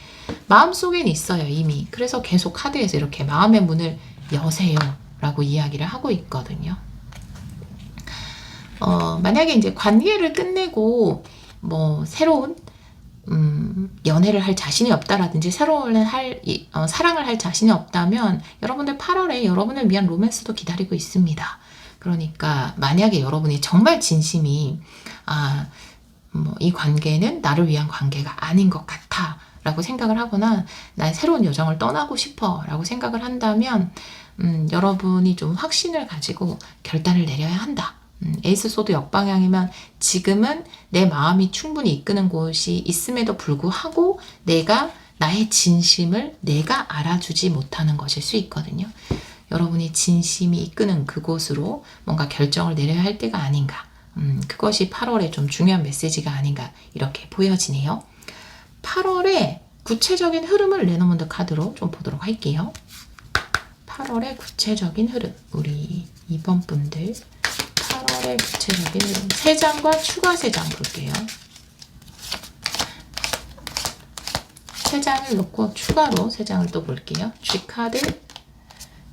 마음속엔 있어요. 이미. 그래서 계속 카드에서 이렇게 마음의 문을 여세요. 라고 이야기를 하고 있거든요. 만약에 이제 관계를 끝내고 뭐 새로운 연애를 할 자신이 없다라든지 새로운 사랑을 할 자신이 없다면 여러분들 8월에 여러분을 위한 로맨스도 기다리고 있습니다. 그러니까 만약에 여러분이 정말 진심이 이 관계는 나를 위한 관계가 아닌 것 같아 라고 생각을 하거나 난 새로운 여정을 떠나고 싶어 라고 생각을 한다면 여러분이 좀 확신을 가지고 결단을 내려야 한다. 에이스 소드 역방향이면 지금은 내 마음이 충분히 이끄는 곳이 있음에도 불구하고 내가 나의 진심을 내가 알아주지 못하는 것일 수 있거든요. 여러분이 진심이 이끄는 그곳으로 뭔가 결정을 내려야 할 때가 아닌가. 그것이 8월에 좀 중요한 메시지가 아닌가 이렇게 보여지네요. 8월에 구체적인 흐름을 레노먼드 카드로 좀 보도록 할게요. 8월의 구체적인 흐름. 우리 2번 분들 8월의 구체적인 흐름. 3장과 추가 3장 볼게요. 3장을 놓고 추가로 3장을 또 볼게요. G카드,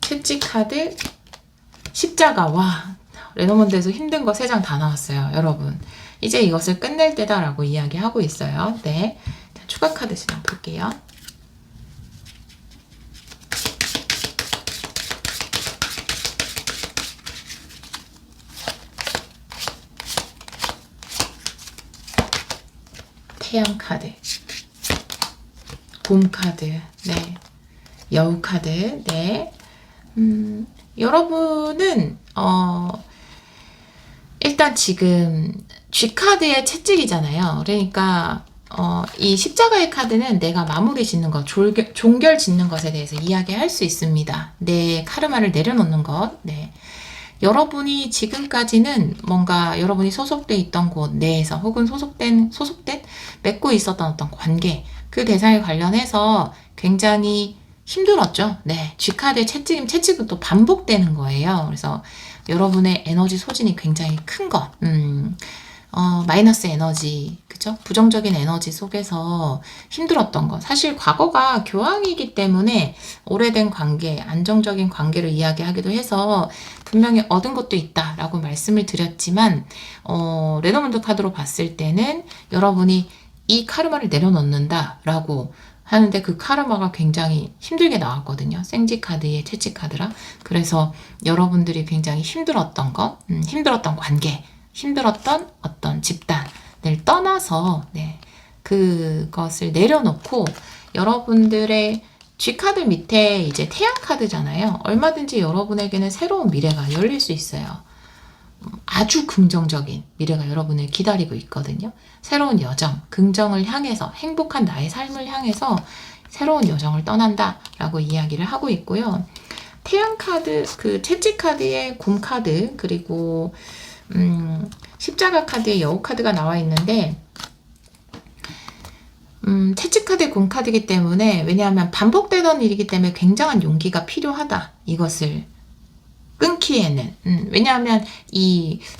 채찍카드, 십자가. 와, 레노먼드에서 힘든 거 3장 다 나왔어요. 여러분 이제 이것을 끝낼 때다 라고 이야기하고 있어요. 네, 자, 추가 카드 3장 볼게요. 태양 카드, 봄 카드, 네, 여우 카드, 네. 여러분은 일단 지금 G 카드의 채찍이잖아요. 그러니까 이 십자가의 카드는 내가 마무리 짓는 것, 종결 짓는 것에 대해서 이야기할 수 있습니다. 내 카르마를 내려놓는 것. 네. 여러분이 지금까지는 뭔가 여러분이 소속돼 있던 곳 내에서 혹은 소속된 맺고 있었던 어떤 관계 그 대상에 관련해서 굉장히 힘들었죠. 네, G카드의 채찍은 또 반복되는 거예요. 그래서 여러분의 에너지 소진이 굉장히 큰 것. 마이너스 에너지, 그죠? 부정적인 에너지 속에서 힘들었던 거. 사실 과거가 교황이기 때문에 오래된 관계, 안정적인 관계를 이야기하기도 해서 분명히 얻은 것도 있다라고 말씀을 드렸지만, 레더문드 카드로 봤을 때는 여러분이 이 카르마를 내려놓는다라고 하는데 그 카르마가 굉장히 힘들게 나왔거든요. 생지 카드의 채찍 카드라. 그래서 여러분들이 굉장히 힘들었던 것, 힘들었던 관계, 힘들었던 어떤 집단을 떠나서 그것을 내려놓고 여러분들의 G카드 밑에 이제 태양 카드잖아요. 얼마든지 여러분에게는 새로운 미래가 열릴 수 있어요. 아주 긍정적인 미래가 여러분을 기다리고 있거든요. 새로운 여정, 긍정을 향해서, 행복한 나의 삶을 향해서 새로운 여정을 떠난다 라고 이야기를 하고 있고요. 태양 카드, 그 채찍 카드의 곰 카드, 그리고 십자가 카드의 여우 카드가 나와 있는데, 채찍 카드의 곰 카드이기 때문에, 왜냐하면 반복되던 일이기 때문에 굉장한 용기가 필요하다. 이것을 끊기에는. 왜냐하면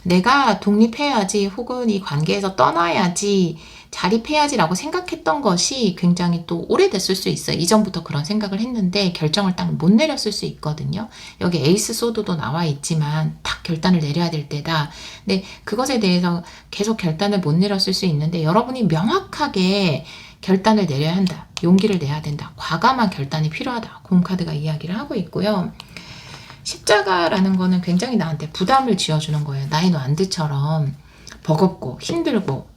내가 독립해야지 혹은 이 관계에서 떠나야지 자립해야지라고 생각했던 것이 굉장히 또 오래됐을 수 있어요. 이전부터 그런 생각을 했는데 결정을 딱 못 내렸을 수 있거든요. 여기 에이스 소드도 나와 있지만 딱 결단을 내려야 될 때다. 근데 그것에 대해서 계속 결단을 못 내렸을 수 있는데 여러분이 명확하게 결단을 내려야 한다. 용기를 내야 된다. 과감한 결단이 필요하다. 곰카드가 이야기를 하고 있고요. 십자가라는 거는 굉장히 나한테 부담을 지어주는 거예요. 나의 완드처럼 버겁고 힘들고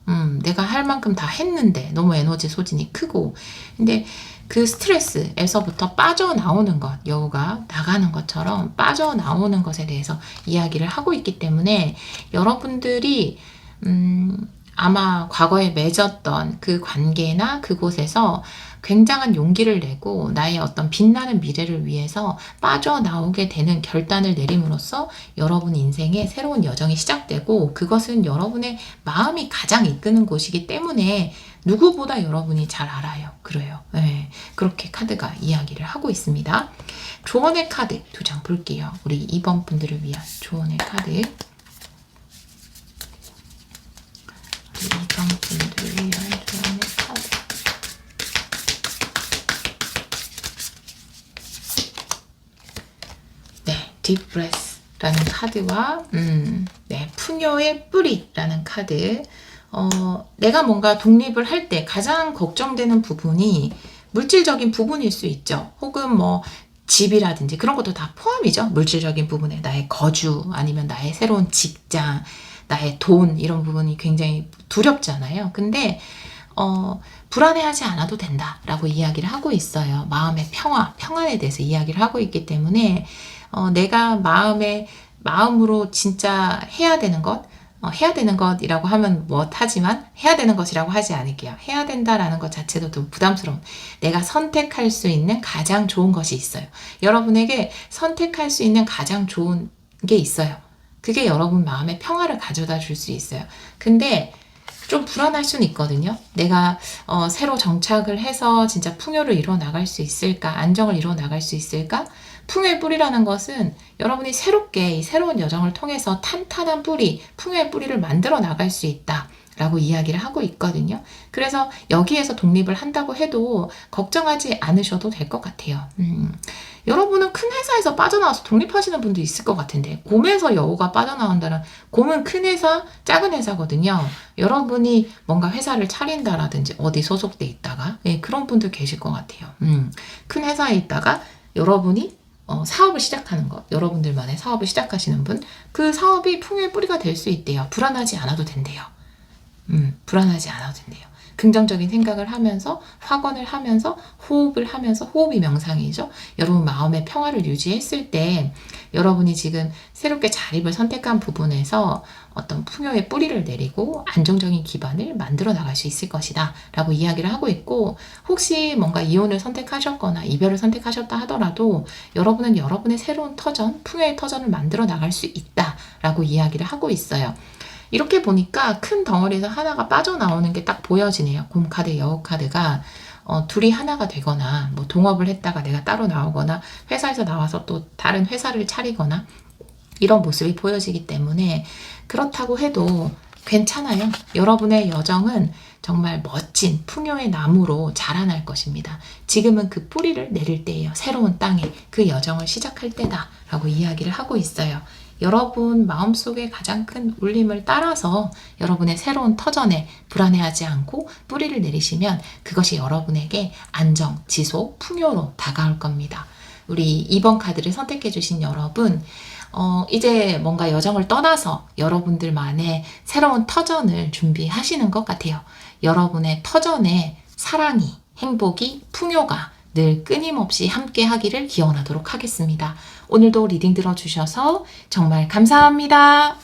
내가 할 만큼 다 했는데 너무 에너지 소진이 크고 근데 그 스트레스에서부터 빠져나오는 것, 여우가 나가는 것처럼 빠져나오는 것에 대해서 이야기를 하고 있기 때문에 여러분들이 아마 과거에 맺었던 그 관계나 그곳에서 굉장한 용기를 내고 나의 어떤 빛나는 미래를 위해서 빠져나오게 되는 결단을 내림으로써 여러분 인생에 새로운 여정이 시작되고 그것은 여러분의 마음이 가장 이끄는 곳이기 때문에 누구보다 여러분이 잘 알아요. 그래요. 네, 그렇게 카드가 이야기를 하고 있습니다. 조언의 카드 2장 볼게요. 우리 2번 분들을 위한 조언의 카드. 2번 분들을 위한 조언의 카드. Deep Breath라는 카드와 풍요의 뿌리라는 카드. 내가 뭔가 독립을 할 때 가장 걱정되는 부분이 물질적인 부분일 수 있죠. 혹은 뭐 집이라든지 그런 것도 다 포함이죠. 물질적인 부분에 나의 거주 아니면 나의 새로운 직장, 나의 돈 이런 부분이 굉장히 두렵잖아요. 근데 불안해하지 않아도 된다라고 이야기를 하고 있어요. 마음의 평안에 대해서 이야기를 하고 있기 때문에 내가 마음으로 진짜 해야 되는 것이라고 하면 하지만 해야 되는 것이라고 하지 않을게요. 해야 된다라는 것 자체도 좀 부담스러운. 내가 선택할 수 있는 가장 좋은 것이 있어요. 여러분에게 선택할 수 있는 가장 좋은 게 있어요. 그게 여러분 마음의 평화를 가져다 줄 수 있어요. 근데 좀 불안할 수는 있거든요. 내가 새로 정착을 해서 진짜 풍요를 이루어 나갈 수 있을까? 안정을 이루어 나갈 수 있을까? 풍요의 뿌리라는 것은 여러분이 새롭게 이 새로운 여정을 통해서 탄탄한 뿌리, 풍요의 뿌리를 만들어 나갈 수 있다. 라고 이야기를 하고 있거든요. 그래서 여기에서 독립을 한다고 해도 걱정하지 않으셔도 될 것 같아요. 여러분은 큰 회사에서 빠져나와서 독립하시는 분도 있을 것 같은데 곰에서 여우가 빠져나온다는 곰은 큰 회사, 작은 회사거든요. 여러분이 뭔가 회사를 차린다라든지 어디 소속돼 있다가 그런 분들 계실 것 같아요. 큰 회사에 있다가 여러분이 사업을 시작하는 것, 여러분들만의 사업을 시작하시는 분, 그 사업이 풍요의 뿌리가 될 수 있대요. 불안하지 않아도 된대요. 불안하지 않아도 된대요. 긍정적인 생각을 하면서 확언을 하면서 호흡을 하면서 호흡이 명상이죠. 여러분 마음의 평화를 유지했을 때 여러분이 지금 새롭게 자립을 선택한 부분에서 어떤 풍요의 뿌리를 내리고 안정적인 기반을 만들어 나갈 수 있을 것이다 라고 이야기를 하고 있고 혹시 뭔가 이혼을 선택하셨거나 이별을 선택하셨다 하더라도 여러분은 여러분의 새로운 터전, 풍요의 터전을 만들어 나갈 수 있다 라고 이야기를 하고 있어요. 이렇게 보니까 큰 덩어리에서 하나가 빠져나오는 게 딱 보여지네요. 곰카드, 여우카드가 둘이 하나가 되거나 뭐 동업을 했다가 내가 따로 나오거나 회사에서 나와서 또 다른 회사를 차리거나 이런 모습이 보여지기 때문에 그렇다고 해도 괜찮아요. 여러분의 여정은 정말 멋진 풍요의 나무로 자라날 것입니다. 지금은 그 뿌리를 내릴 때예요. 새로운 땅에 그 여정을 시작할 때다라고 이야기를 하고 있어요. 여러분 마음속에 가장 큰 울림을 따라서 여러분의 새로운 터전에 불안해하지 않고 뿌리를 내리시면 그것이 여러분에게 안정, 지속, 풍요로 다가올 겁니다. 우리 2번 카드를 선택해 주신 여러분, 이제 뭔가 여정을 떠나서 여러분들만의 새로운 터전을 준비하시는 것 같아요. 여러분의 터전에 사랑이, 행복이, 풍요가 늘 끊임없이 함께 하기를 기원하도록 하겠습니다. 오늘도 리딩 들어주셔서 정말 감사합니다.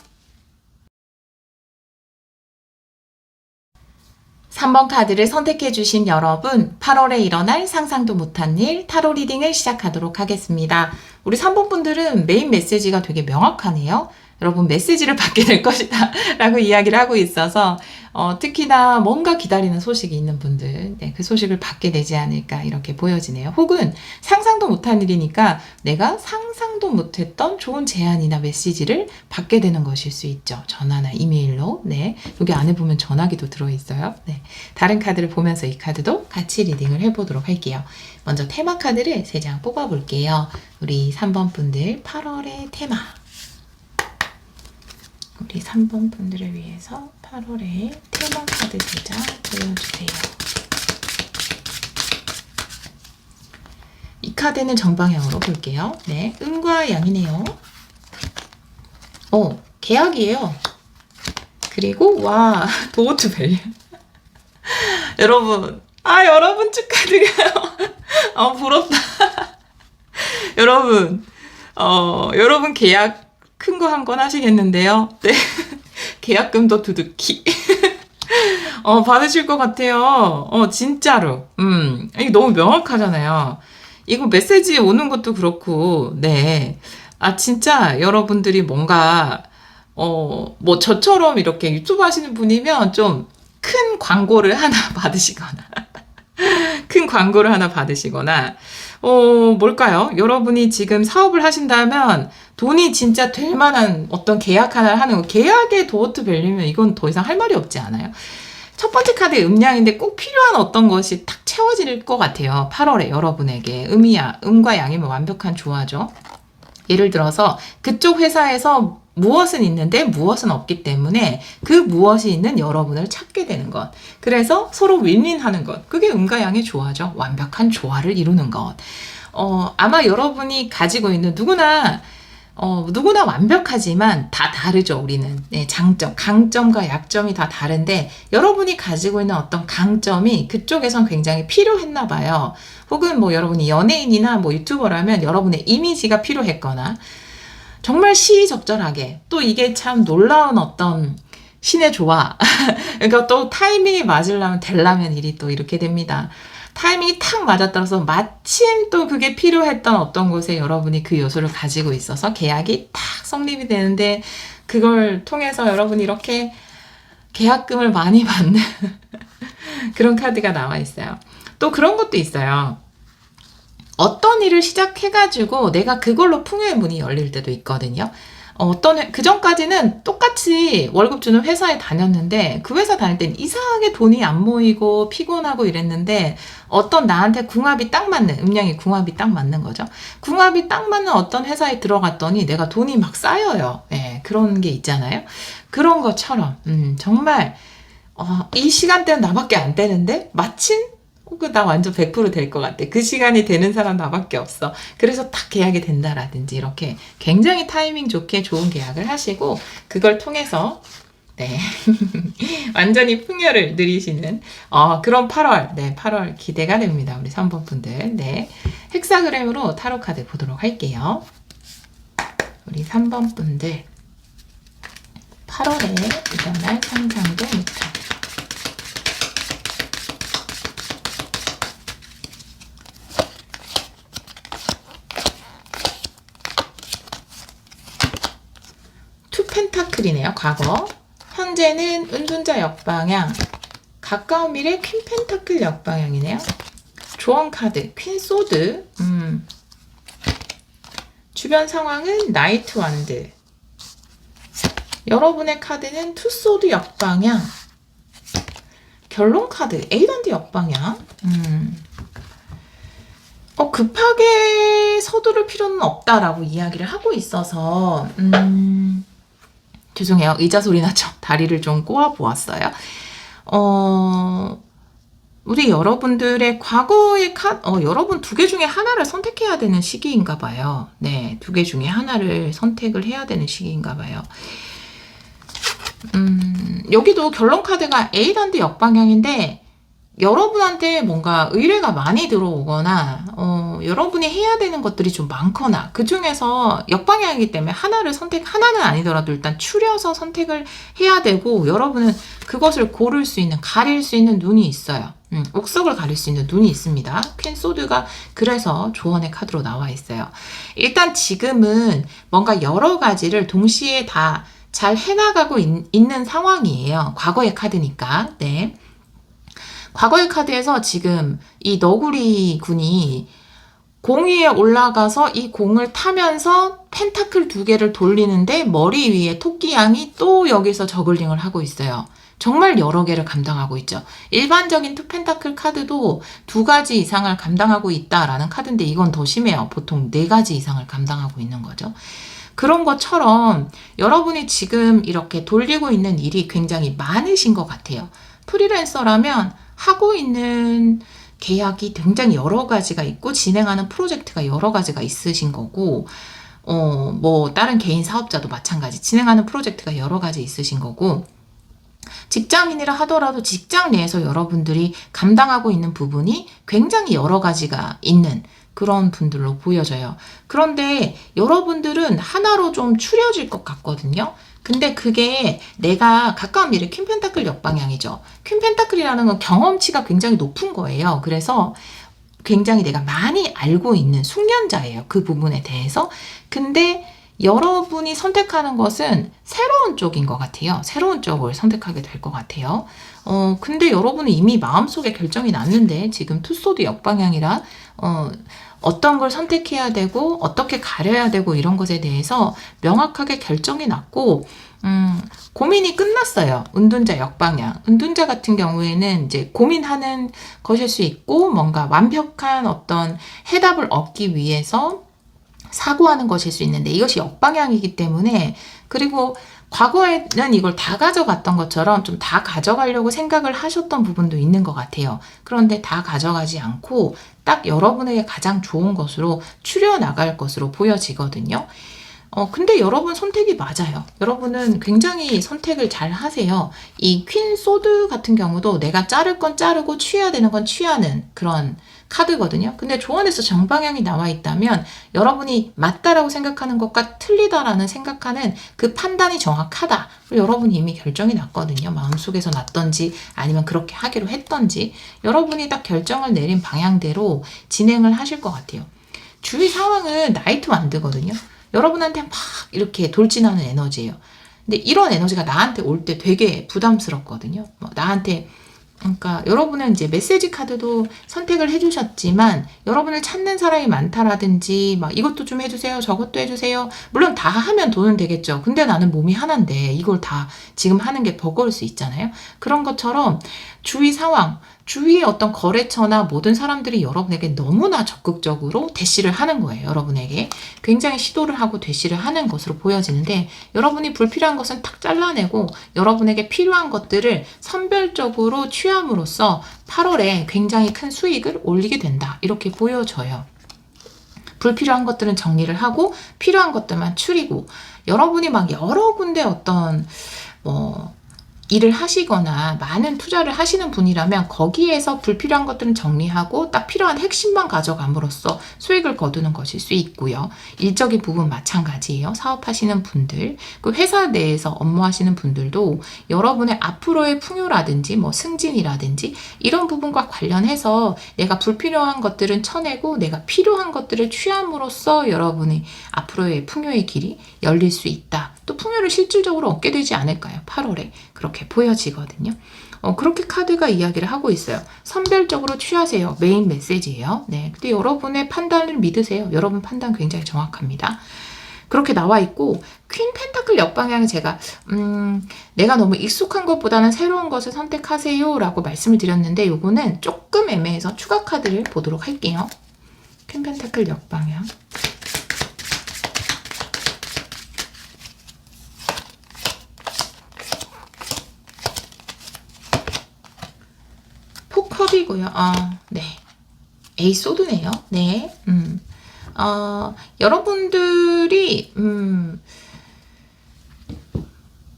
3번 카드를 선택해 주신 여러분, 8월에 일어날 상상도 못한 일 타로 리딩을 시작하도록 하겠습니다. 우리 3번 분들은 메인 메시지가 되게 명확하네요. 여러분 메시지를 받게 될 것이다 라고 이야기를 하고 있어서 특히나 뭔가 기다리는 소식이 있는 분들, 네, 그 소식을 받게 되지 않을까 이렇게 보여지네요. 혹은 상상도 못한 일이니까 내가 상상도 못했던 좋은 제안이나 메시지를 받게 되는 것일 수 있죠. 전화나 이메일로. 네, 여기 안에 보면 전화기도 들어있어요. 네, 다른 카드를 보면서 이 카드도 같이 리딩을 해보도록 할게요. 먼저 테마 카드를 3장 뽑아볼게요. 우리 3번 분들 8월의 테마. 우리 3번 분들을 위해서 8월에 테마 카드 3장 보여주세요. 이 카드는 정방향으로 볼게요. 네, 음과 양이네요. 계약이에요. 그리고 와, 도어투벨. 여러분, 여러분 축하드려요. 부럽다. 여러분, 여러분 계약 큰 거 한 건 하시겠는데요. 네. 계약금도 두둑히. 받으실 것 같아요. 진짜로. 이게 너무 명확하잖아요. 이거 메시지 오는 것도 그렇고, 네. 진짜 여러분들이 뭔가, 뭐 저처럼 이렇게 유튜브 하시는 분이면 좀 큰 광고를 하나 받으시거나, 큰 광고를 하나 받으시거나, 뭘까요? 여러분이 지금 사업을 하신다면 돈이 진짜 될 만한 어떤 계약 하나를 하는 거, 계약의 도어트 밸류면 이건 더 이상 할 말이 없지 않아요? 첫 번째 카드의 음양인데 꼭 필요한 어떤 것이 딱 채워질 것 같아요. 8월에 여러분에게 음과 양이면 완벽한 조화죠. 예를 들어서 그쪽 회사에서 무엇은 있는데 무엇은 없기 때문에 그 무엇이 있는 여러분을 찾게 되는 것. 그래서 서로 윈윈하는 것. 그게 음과 양의 조화죠. 완벽한 조화를 이루는 것. 아마 여러분이 가지고 있는 누구나 완벽하지만 다 다르죠, 우리는. 네, 강점과 약점이 다 다른데, 여러분이 가지고 있는 어떤 강점이 그쪽에선 굉장히 필요했나 봐요. 혹은 뭐 여러분이 연예인이나 뭐 유튜버라면 여러분의 이미지가 필요했거나, 정말 시의적절하게, 또 이게 참 놀라운 어떤 신의 조화. 그러니까 또 타이밍이 되려면 일이 또 이렇게 됩니다. 타이밍이 탁 맞아떨어서 마침 또 그게 필요했던 어떤 곳에 여러분이 그 요소를 가지고 있어서 계약이 탁 성립이 되는데 그걸 통해서 여러분이 이렇게 계약금을 많이 받는 그런 카드가 나와 있어요. 또 그런 것도 있어요. 어떤 일을 시작해가지고 내가 그걸로 풍요의 문이 열릴 때도 있거든요. 그전까지는 똑같이 월급 주는 회사에 다녔는데 그 회사 다닐 땐 이상하게 돈이 안 모이고 피곤하고 이랬는데 어떤 나한테 궁합이 딱 맞는, 음양이 궁합이 딱 맞는 거죠. 궁합이 딱 맞는 어떤 회사에 들어갔더니 내가 돈이 막 쌓여요. 예, 그런 게 있잖아요. 그런 것처럼, 정말, 이 시간대는 나밖에 안 되는데 마침 나 완전 100% 될 것 같아. 그 시간이 되는 사람 나밖에 없어. 그래서 딱 계약이 된다라든지 이렇게 굉장히 타이밍 좋게 좋은 계약을 하시고 그걸 통해서 네 완전히 풍요를 누리시는 그런 8월, 네 8월 기대가 됩니다. 우리 3번 분들. 네, 헥사그램으로 타로 카드 보도록 할게요. 우리 3번 분들 8월에 일어날 상상도 못한 펜타클이네요. 과거. 현재는 은둔자 역방향. 가까운 미래 퀸 펜타클 역방향이네요. 조언 카드 퀸 소드. 주변 상황은 나이트 완드. 여러분의 카드는 투소드 역방향, 결론 카드, 에이던드 역방향. 급하게 서두를 필요는 없다라고 이야기를 하고 있어서, 죄송해요. 의자 소리 나죠? 다리를 좀 꼬아 보았어요. 우리 여러분들의 과거의 여러분 두 개 중에 하나를 선택해야 되는 시기인가 봐요. 네, 두 개 중에 하나를 선택을 해야 되는 시기인가 봐요. 여기도 결론 카드가 A단드 역방향인데, 여러분한테 뭔가 의뢰가 많이 들어오거나 여러분이 해야 되는 것들이 좀 많거나, 그 중에서 역방향이기 때문에 하나는 아니더라도 일단 추려서 선택을 해야 되고, 여러분은 그것을 고를 수 있는, 가릴 수 있는 눈이 있어요. 옥석을 가릴 수 있는 눈이 있습니다. 퀸 소드가 그래서 조언의 카드로 나와 있어요. 일단 지금은 뭔가 여러 가지를 동시에 다 잘 해나가고 있는 상황이에요. 과거의 카드니까. 네. 과거의 카드에서 지금 이 너구리 군이 공 위에 올라가서 이 공을 타면서 펜타클 2개를 돌리는데, 머리 위에 토끼양이 또 여기서 저글링을 하고 있어요. 정말 여러 개를 감당하고 있죠. 일반적인 투펜타클 카드도 2가지 이상을 감당하고 있다라는 카드인데, 이건 더 심해요. 보통 4가지 이상을 감당하고 있는 거죠. 그런 것처럼 여러분이 지금 이렇게 돌리고 있는 일이 굉장히 많으신 것 같아요. 프리랜서라면 하고 있는 계약이 굉장히 여러 가지가 있고, 진행하는 프로젝트가 여러 가지가 있으신 거고, 뭐 다른 개인 사업자도 마찬가지 진행하는 프로젝트가 여러 가지 있으신 거고, 직장인이라 하더라도 직장 내에서 여러분들이 감당하고 있는 부분이 굉장히 여러 가지가 있는 그런 분들로 보여져요. 그런데 여러분들은 하나로 좀 추려질 것 같거든요. 근데 그게 내가 가까운 미래 퀸 펜타클 역방향이죠. 퀸 펜타클이라는 건 경험치가 굉장히 높은 거예요. 그래서 굉장히 내가 많이 알고 있는 숙련자예요. 그 부분에 대해서. 근데 여러분이 선택하는 것은 새로운 쪽인 것 같아요. 새로운 쪽을 선택하게 될 것 같아요. 근데 여러분은 이미 마음속에 결정이 났는데, 지금 투소드 역방향이라 어떤 걸 선택해야 되고 어떻게 가려야 되고 이런 것에 대해서 명확하게 결정이 났고, 고민이 끝났어요. 은둔자 역방향. 은둔자 같은 경우에는 이제 고민하는 것일 수 있고, 뭔가 완벽한 어떤 해답을 얻기 위해서 사고하는 것일 수 있는데, 이것이 역방향이기 때문에, 그리고 과거에는 이걸 다 가져갔던 것처럼 좀 다 가져가려고 생각을 하셨던 부분도 있는 것 같아요. 그런데 다 가져가지 않고 딱 여러분에게 가장 좋은 것으로 추려 나갈 것으로 보여지거든요. 근데 여러분 선택이 맞아요. 여러분은 굉장히 선택을 잘 하세요. 이 퀸 소드 같은 경우도 내가 자를 건 자르고 취해야 되는 건 취하는 그런 카드거든요. 근데 조언에서 정방향이 나와 있다면, 여러분이 맞다라고 생각하는 것과 틀리다라는 생각하는 그 판단이 정확하다. 여러분이 이미 결정이 났거든요. 마음속에서 났던지 아니면 그렇게 하기로 했던지, 여러분이 딱 결정을 내린 방향대로 진행을 하실 것 같아요. 주위 상황은 나이트 완드거든요. 여러분한테 막 이렇게 돌진하는 에너지예요. 근데 이런 에너지가 나한테 올 때 되게 부담스럽거든요. 나한테, 그러니까 여러분은 이제 메시지 카드도 선택을 해주셨지만, 여러분을 찾는 사람이 많다라든지, 막 이것도 좀 해주세요, 저것도 해주세요. 물론 다 하면 돈은 되겠죠. 근데 나는 몸이 하나인데 이걸 다 지금 하는 게 버거울 수 있잖아요. 그런 것처럼 주위 상황, 주위의 어떤 거래처나 모든 사람들이 여러분에게 너무나 적극적으로 대시를 하는 거예요. 여러분에게 굉장히 시도를 하고 대시를 하는 것으로 보여지는데, 여러분이 불필요한 것은 탁 잘라내고 여러분에게 필요한 것들을 선별적으로 취함으로써 8월에 굉장히 큰 수익을 올리게 된다, 이렇게 보여져요. 불필요한 것들은 정리를 하고 필요한 것들만 추리고, 여러분이 막 여러 군데 어떤 일을 하시거나 많은 투자를 하시는 분이라면, 거기에서 불필요한 것들은 정리하고 딱 필요한 핵심만 가져감으로써 수익을 거두는 것일 수 있고요. 일적인 부분 마찬가지예요. 사업하시는 분들, 그 회사 내에서 업무하시는 분들도 여러분의 앞으로의 풍요라든지 승진이라든지 이런 부분과 관련해서 내가 불필요한 것들은 쳐내고 내가 필요한 것들을 취함으로써 여러분의 앞으로의 풍요의 길이 열릴 수 있다. 또 풍요를 실질적으로 얻게 되지 않을까요? 8월에 그렇게 보여지거든요. 그렇게 카드가 이야기를 하고 있어요. 선별적으로 취하세요. 메인 메시지예요. 네, 근데 여러분의 판단을 믿으세요. 여러분 판단 굉장히 정확합니다. 그렇게 나와 있고, 퀸 펜타클 펜타클 역방향은 제가 내가 너무 익숙한 것보다는 새로운 것을 선택하세요 라고 말씀을 드렸는데 요거는 조금 애매해서 추가 카드를 보도록 할게요. 퀸 펜타클 역방향. 포컵이고요. 네. 에이스 소드네요. 네. 여러분들이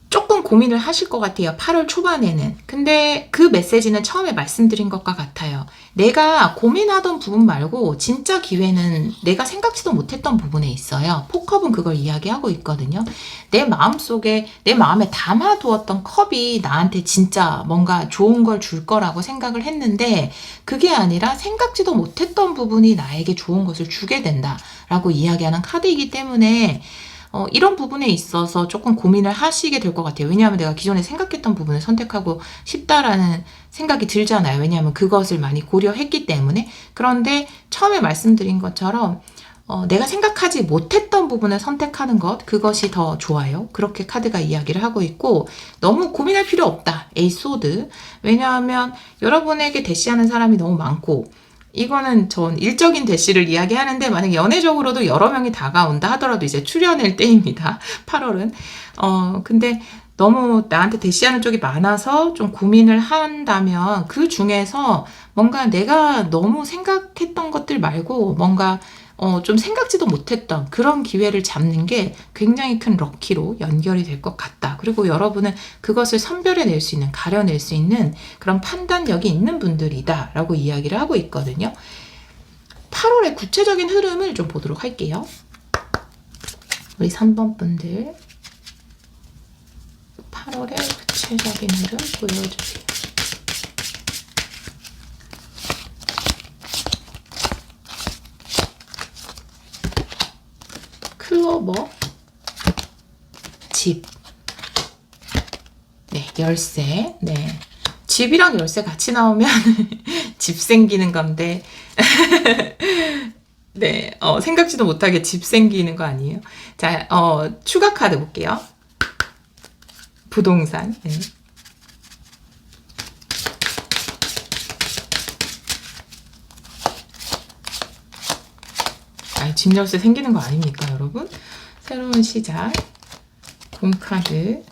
조금 고민을 하실 것 같아요. 8월 초반에는. 근데 그 메시지는 처음에 말씀드린 것과 같아요. 내가 고민하던 부분 말고 진짜 기회는 내가 생각지도 못했던 부분에 있어요. 포컵은 그걸 이야기하고 있거든요. 내 마음속에, 내 마음에 담아두었던 컵이 나한테 진짜 뭔가 좋은 걸 줄 거라고 생각을 했는데 그게 아니라 생각지도 못했던 부분이 나에게 좋은 것을 주게 된다라고 이야기하는 카드이기 때문에 이런 부분에 있어서 조금 고민을 하시게 될 것 같아요. 왜냐하면 내가 기존에 생각했던 부분을 선택하고 싶다라는 생각이 들잖아요. 왜냐하면 그것을 많이 고려했기 때문에. 그런데 처음에 말씀드린 것처럼 내가 생각하지 못했던 부분을 선택하는 것, 그것이 더 좋아요. 그렇게 카드가 이야기를 하고 있고 너무 고민할 필요 없다. 에이스 소드. 왜냐하면 여러분에게 대시하는 사람이 너무 많고 이거는 전 일적인 대시를 이야기하는데 만약 연애적으로도 여러 명이 다가온다 하더라도 이제 출연할 때입니다. 8월은. 근데 너무 나한테 대시하는 쪽이 많아서 좀 고민을 한다면 그 중에서 뭔가 내가 너무 생각했던 것들 말고 뭔가 좀 생각지도 못했던 그런 기회를 잡는 게 굉장히 큰 럭키로 연결이 될 것 같다. 그리고 여러분은 그것을 선별해낼 수 있는, 가려낼 수 있는 그런 판단력이 있는 분들이다 라고 이야기를 하고 있거든요. 8월의 구체적인 흐름을 좀 보도록 할게요. 우리 3번 분들 8월의 구체적인 흐름 보여주세요. 클로버, 집, 네, 열쇠, 네, 집이랑 열쇠 같이 나오면 집 생기는 건데, 네, 생각지도 못하게 집 생기는 거 아니에요? 자, 추가 카드 볼게요. 부동산, 네. 집 열쇠 생기는 거 아닙니까, 여러분? 새로운 시작. 곰카드.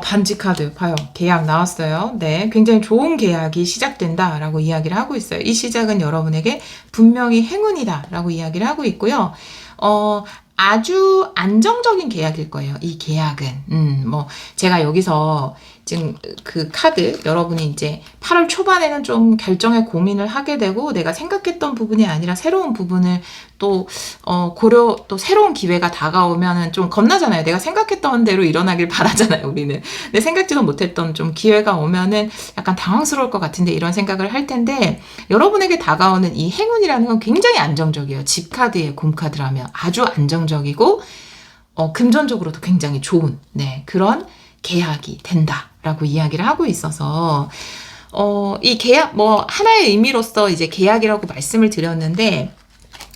반지 카드. 봐요. 계약 나왔어요. 네. 굉장히 좋은 계약이 시작된다. 라고 이야기를 하고 있어요. 이 시작은 여러분에게 분명히 행운이다. 라고 이야기를 하고 있고요. 아주 안정적인 계약일 거예요. 이 계약은. 제가 여기서 지금 그 카드 여러분이 이제 8월 초반에는 좀 결정에 고민을 하게 되고 내가 생각했던 부분이 아니라 새로운 부분을 또 또 새로운 기회가 다가오면은 좀 겁나잖아요. 내가 생각했던 대로 일어나길 바라잖아요, 우리는. 근데 생각지도 못했던 좀 기회가 오면은 약간 당황스러울 것 같은데 이런 생각을 할 텐데 여러분에게 다가오는 이 행운이라는 건 굉장히 안정적이에요. 집 카드의 곰 카드라면 아주 안정적이고 금전적으로도 굉장히 좋은 그런 계약이 된다라고 이야기를 하고 있어서 이 계약 하나의 의미로서 이제 계약이라고 말씀을 드렸는데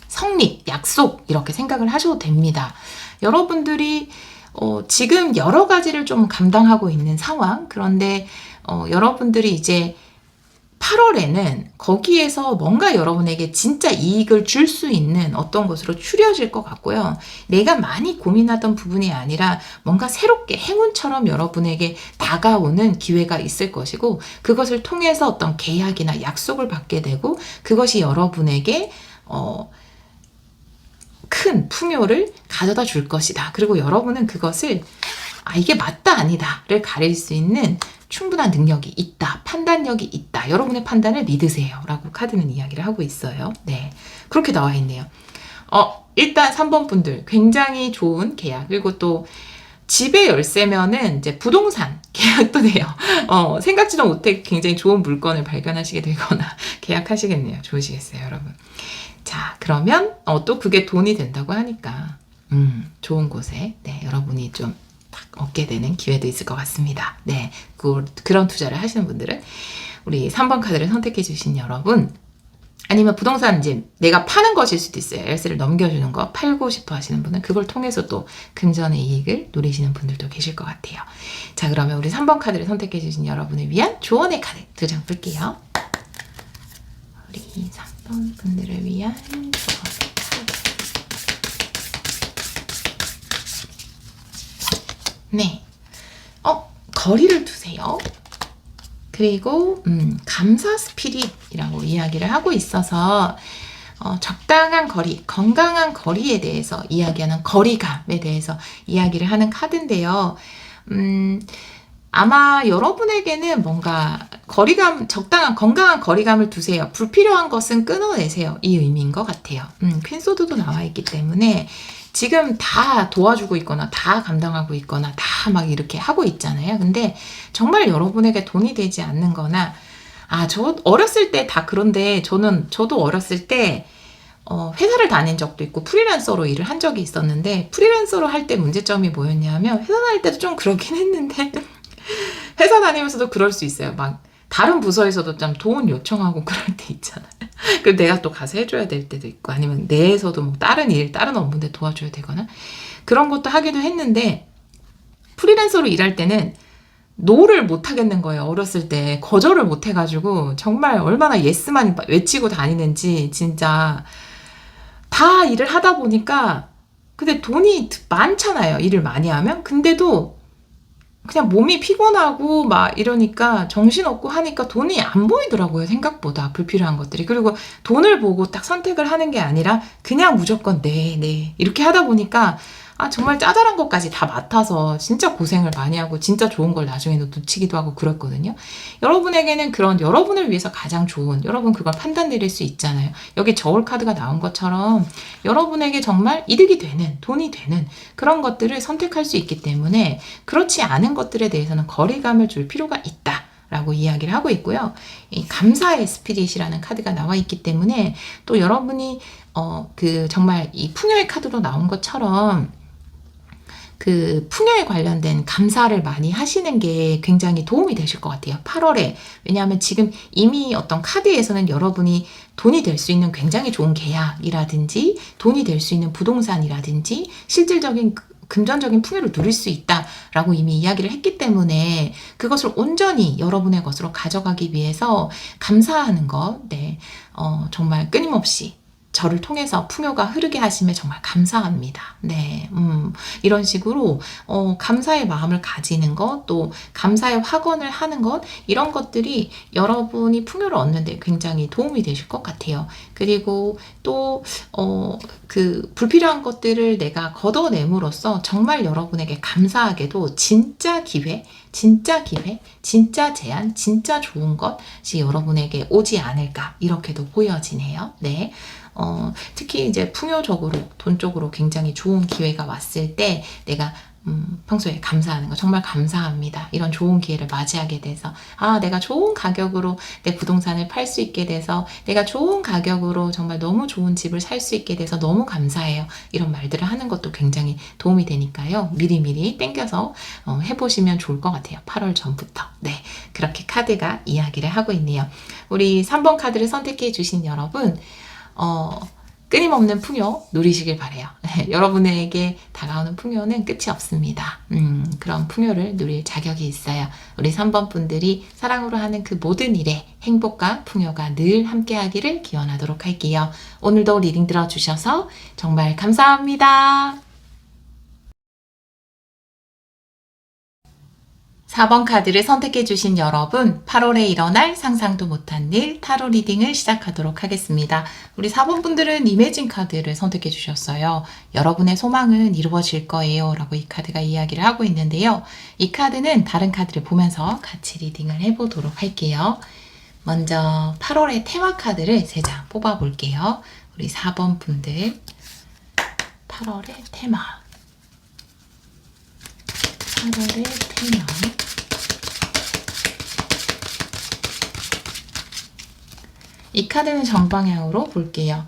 성립, 약속 이렇게 생각을 하셔도 됩니다. 여러분들이 지금 여러 가지를 좀 감당하고 있는 상황. 그런데 여러분들이 이제 8월에는 거기에서 뭔가 여러분에게 진짜 이익을 줄 수 있는 어떤 것으로 추려질 것 같고요. 내가 많이 고민하던 부분이 아니라 뭔가 새롭게 행운처럼 여러분에게 다가오는 기회가 있을 것이고 그것을 통해서 어떤 계약이나 약속을 받게 되고 그것이 여러분에게 큰 풍요를 가져다 줄 것이다. 그리고 여러분은 그것을 이게 맞다 아니다를 가릴 수 있는 충분한 능력이 있다. 판단력이 있다. 여러분의 판단을 믿으세요. 라고 카드는 이야기를 하고 있어요. 네. 그렇게 나와 있네요. 일단 3번 분들 굉장히 좋은 계약. 그리고 또 집의 열쇠면은 이제 부동산 계약도 돼요. 생각지도 못해 굉장히 좋은 물건을 발견하시게 되거나 계약하시겠네요. 좋으시겠어요, 여러분. 자, 그러면 또 그게 돈이 된다고 하니까 좋은 곳에 여러분이 좀 얻게 되는 기회도 있을 것 같습니다. 네, 그런 투자를 하시는 분들은 우리 3번 카드를 선택해 주신 여러분 아니면 부동산 이제 내가 파는 것일 수도 있어요. 열쇠를 넘겨주는 거 팔고 싶어 하시는 분은 그걸 통해서 또 금전의 이익을 누리시는 분들도 계실 것 같아요. 자, 그러면 우리 3번 카드를 선택해 주신 여러분을 위한 조언의 카드 2장 볼게요. 우리 3번 분들을 위한 조언의 카드. 네. 거리를 두세요. 그리고 감사 스피릿이라고 이야기를 하고 있어서 적당한 거리, 건강한 거리에 대해서 이야기하는 거리감에 대해서 이야기를 하는 카드인데요. 아마 여러분에게는 뭔가 거리감, 적당한 건강한 거리감을 두세요. 불필요한 것은 끊어내세요. 이 의미인 것 같아요. 퀸소드도 나와 있기 때문에 지금 다 도와주고 있거나 다 감당하고 있거나 다 막 이렇게 하고 있잖아요. 근데 정말 여러분에게 돈이 되지 않는 거나 저 어렸을 때 다 그런데 저도 어렸을 때 회사를 다닌 적도 있고 프리랜서로 일을 한 적이 있었는데 프리랜서로 할 때 문제점이 뭐였냐면 회사 다닐 때도 좀 그렇긴 했는데 회사 다니면서도 그럴 수 있어요. 막 다른 부서에서도 좀 돈 요청하고 그럴 때 있잖아요. 그럼 내가 또 가서 해줘야 될 때도 있고 아니면 내에서도 뭐 다른 업무인데 도와줘야 되거나 그런 것도 하기도 했는데 프리랜서로 일할 때는 노를 못 하겠는 거예요. 어렸을 때 거절을 못 해가지고 정말 얼마나 예스만 외치고 다니는지 진짜 다 일을 하다 보니까 근데 돈이 많잖아요. 일을 많이 하면. 근데도 그냥 몸이 피곤하고 막 이러니까 정신없고 하니까 돈이 안 보이더라고요. 생각보다 불필요한 것들이. 그리고 돈을 보고 딱 선택을 하는 게 아니라 그냥 무조건 네 이렇게 하다 보니까 정말 짜잘한 것까지 다 맡아서 진짜 고생을 많이 하고 진짜 좋은 걸 나중에는 놓치기도 하고 그랬거든요. 여러분에게는 그런 여러분을 위해서 가장 좋은 여러분 그걸 판단 내릴 수 있잖아요. 여기 저울 카드가 나온 것처럼 여러분에게 정말 이득이 되는 돈이 되는 그런 것들을 선택할 수 있기 때문에 그렇지 않은 것들에 대해서는 거리감을 줄 필요가 있다. 라고 이야기를 하고 있고요. 이 감사의 스피릿이라는 카드가 나와 있기 때문에 또 여러분이 정말 이 풍요의 카드로 나온 것처럼 그 풍요에 관련된 감사를 많이 하시는 게 굉장히 도움이 되실 것 같아요. 8월에. 왜냐하면 지금 이미 어떤 카드에서는 여러분이 돈이 될 수 있는 굉장히 좋은 계약이라든지 돈이 될 수 있는 부동산이라든지 실질적인 금전적인 풍요를 누릴 수 있다라고 이미 이야기를 했기 때문에 그것을 온전히 여러분의 것으로 가져가기 위해서 감사하는 것, 정말 끊임없이 저를 통해서 풍요가 흐르게 하심에 정말 감사합니다. 네, 이런 식으로 감사의 마음을 가지는 것, 또 감사의 확언을 하는 것, 이런 것들이 여러분이 풍요를 얻는 데 굉장히 도움이 되실 것 같아요. 그리고 또 그 불필요한 것들을 내가 걷어냄으로써 정말 여러분에게 감사하게도 진짜 기회, 진짜 제안, 진짜 좋은 것이 여러분에게 오지 않을까 이렇게도 보여지네요. 네. 특히 이제 풍요적으로 돈 쪽으로 굉장히 좋은 기회가 왔을 때 내가 평소에 감사하는 거 정말 감사합니다. 이런 좋은 기회를 맞이하게 돼서 내가 좋은 가격으로 내 부동산을 팔 수 있게 돼서 내가 좋은 가격으로 정말 너무 좋은 집을 살 수 있게 돼서 너무 감사해요. 이런 말들을 하는 것도 굉장히 도움이 되니까요. 미리미리 땡겨서 해보시면 좋을 것 같아요. 8월 전부터. 네, 그렇게 카드가 이야기를 하고 있네요. 우리 3번 카드를 선택해 주신 여러분 끊임없는 풍요 누리시길 바래요. 여러분에게 다가오는 풍요는 끝이 없습니다. 그런 풍요를 누릴 자격이 있어요. 우리 3번 분들이 사랑으로 하는 그 모든 일에 행복과 풍요가 늘 함께하기를 기원하도록 할게요. 오늘도 리딩 들어주셔서 정말 감사합니다. 4번 카드를 선택해 주신 여러분, 8월에 일어날 상상도 못한 일 타로 리딩을 시작하도록 하겠습니다. 우리 4번 분들은 이매진 카드를 선택해 주셨어요. 여러분의 소망은 이루어질 거예요 라고 이 카드가 이야기를 하고 있는데요. 이 카드는 다른 카드를 보면서 같이 리딩을 해보도록 할게요. 먼저 8월의 테마 카드를 3장 뽑아 볼게요. 우리 4번 분들 8월의 테마 8월의 테마 이 카드는 정방향으로 볼게요.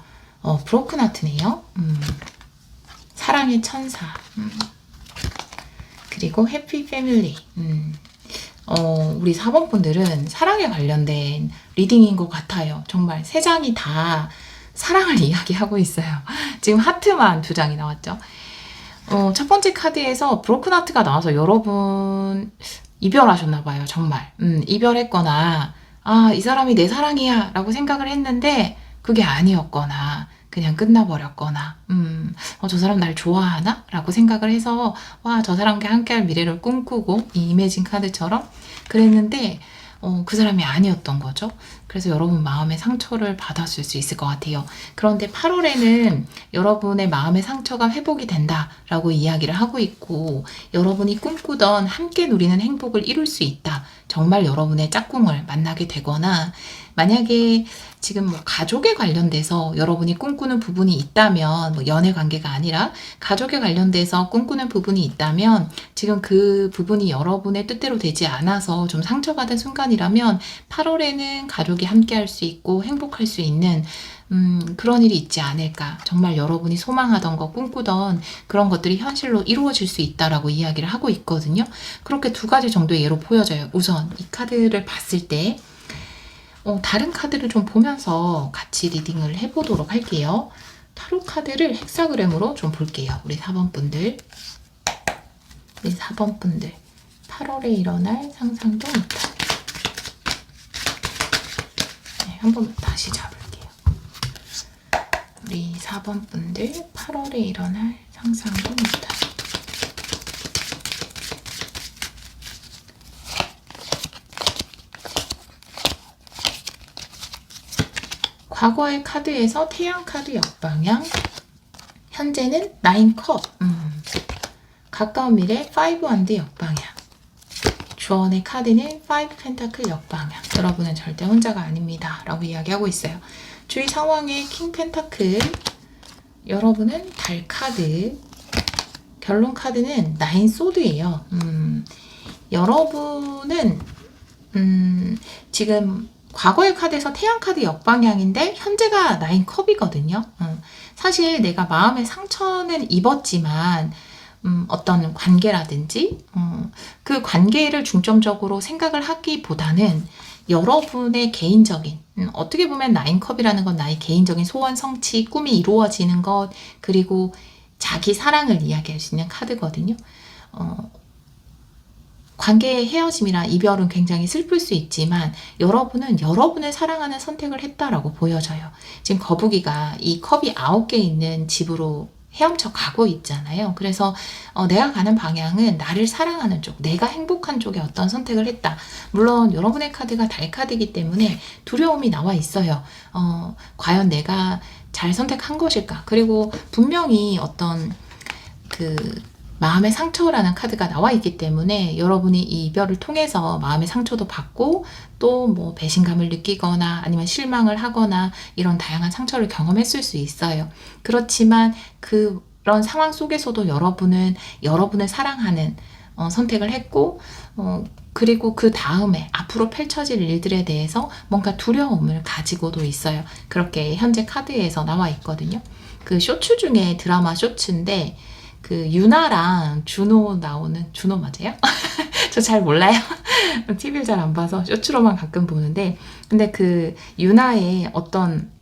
브로큰 하트네요. 사랑의 천사 그리고 해피 패밀리 우리 4번 분들은 사랑에 관련된 리딩인 것 같아요. 정말 세 장이 다 사랑을 이야기하고 있어요. 지금 하트만 2장이 나왔죠. 첫 번째 카드에서 브로큰 하트가 나와서 여러분 이별하셨나 봐요. 정말. 이별했거나 이 사람이 내 사랑이야 라고 생각을 했는데 그게 아니었거나 그냥 끝나버렸거나 저 사람 날 좋아하나? 라고 생각을 해서 저 사람과 함께할 미래를 꿈꾸고 이 이매진 카드처럼 그랬는데 그 사람이 아니었던 거죠. 그래서 여러분 마음의 상처를 받았을 수 있을 것 같아요. 그런데 8월에는 여러분의 마음의 상처가 회복이 된다라고 이야기를 하고 있고 여러분이 꿈꾸던 함께 누리는 행복을 이룰 수 있다. 정말 여러분의 짝꿍을 만나게 되거나 만약에 지금 뭐 가족에 관련돼서 여러분이 꿈꾸는 부분이 있다면 뭐 연애 관계가 아니라 가족에 관련돼서 꿈꾸는 부분이 있다면 지금 그 부분이 여러분의 뜻대로 되지 않아서 좀 상처받은 순간이라면 8월에는 가족이 함께 할 수 있고 행복할 수 있는 그런 일이 있지 않을까. 정말 여러분이 소망하던 거 꿈꾸던 그런 것들이 현실로 이루어질 수 있다라고 이야기를 하고 있거든요. 그렇게 2가지 정도의 예로 보여져요. 우선 이 카드를 봤을 때 다른 카드를 좀 보면서 같이 리딩을 해보도록 할게요. 타로 카드를 헥사그램으로 좀 볼게요. 우리 4번 분들. 우리 4번 분들. 8월에 일어날 상상도 못할. 네, 한번 다시 잡을게요. 우리 4번 분들. 8월에 일어날 상상도 못할. 과거의 카드에서 태양 카드 역방향, 현재는 9컵, 가까운 미래 5원드 역방향, 주원의 카드는 5 펜타클 역방향. 여러분은 절대 혼자가 아닙니다 라고 이야기하고 있어요. 주위 상황의 킹 펜타클, 여러분은 달 카드, 결론 카드는 9 소드예요. 여러분은 지금 과거의 카드에서 태양 카드 역방향인데 현재가 9컵이거든요. 사실 내가 마음의 상처는 입었지만 어떤 관계라든지 그 관계를 중점적으로 생각을 하기보다는 여러분의 개인적인 어떻게 보면 9컵이라는 건 나의 개인적인 소원 성취, 꿈이 이루어지는 것 그리고 자기 사랑을 이야기할 수 있는 카드거든요. 관계의 헤어짐이나 이별은 굉장히 슬플 수 있지만 여러분은 여러분을 사랑하는 선택을 했다라고 보여져요. 지금 거북이가 이 컵이 9개 있는 집으로 헤엄쳐 가고 있잖아요. 그래서 내가 가는 방향은 나를 사랑하는 쪽, 내가 행복한 쪽에 어떤 선택을 했다. 물론 여러분의 카드가 달 카드이기 때문에 두려움이 나와 있어요. 과연 내가 잘 선택한 것일까? 그리고 분명히 어떤 마음의 상처라는 카드가 나와 있기 때문에 여러분이 이 이별을 통해서 마음의 상처도 받고 또 뭐 배신감을 느끼거나 아니면 실망을 하거나 이런 다양한 상처를 경험했을 수 있어요. 그렇지만 그런 상황 속에서도 여러분은 여러분을 사랑하는 선택을 했고 그리고 그 다음에 앞으로 펼쳐질 일들에 대해서 뭔가 두려움을 가지고도 있어요. 그렇게 현재 카드에서 나와 있거든요. 그 쇼츠 중에 드라마 쇼츠인데 그 유나랑 준호 나오는 준호 맞아요? 저 잘 몰라요. TV를 잘 안 봐서 쇼츠로만 가끔 보는데 근데 그 유나의 어떤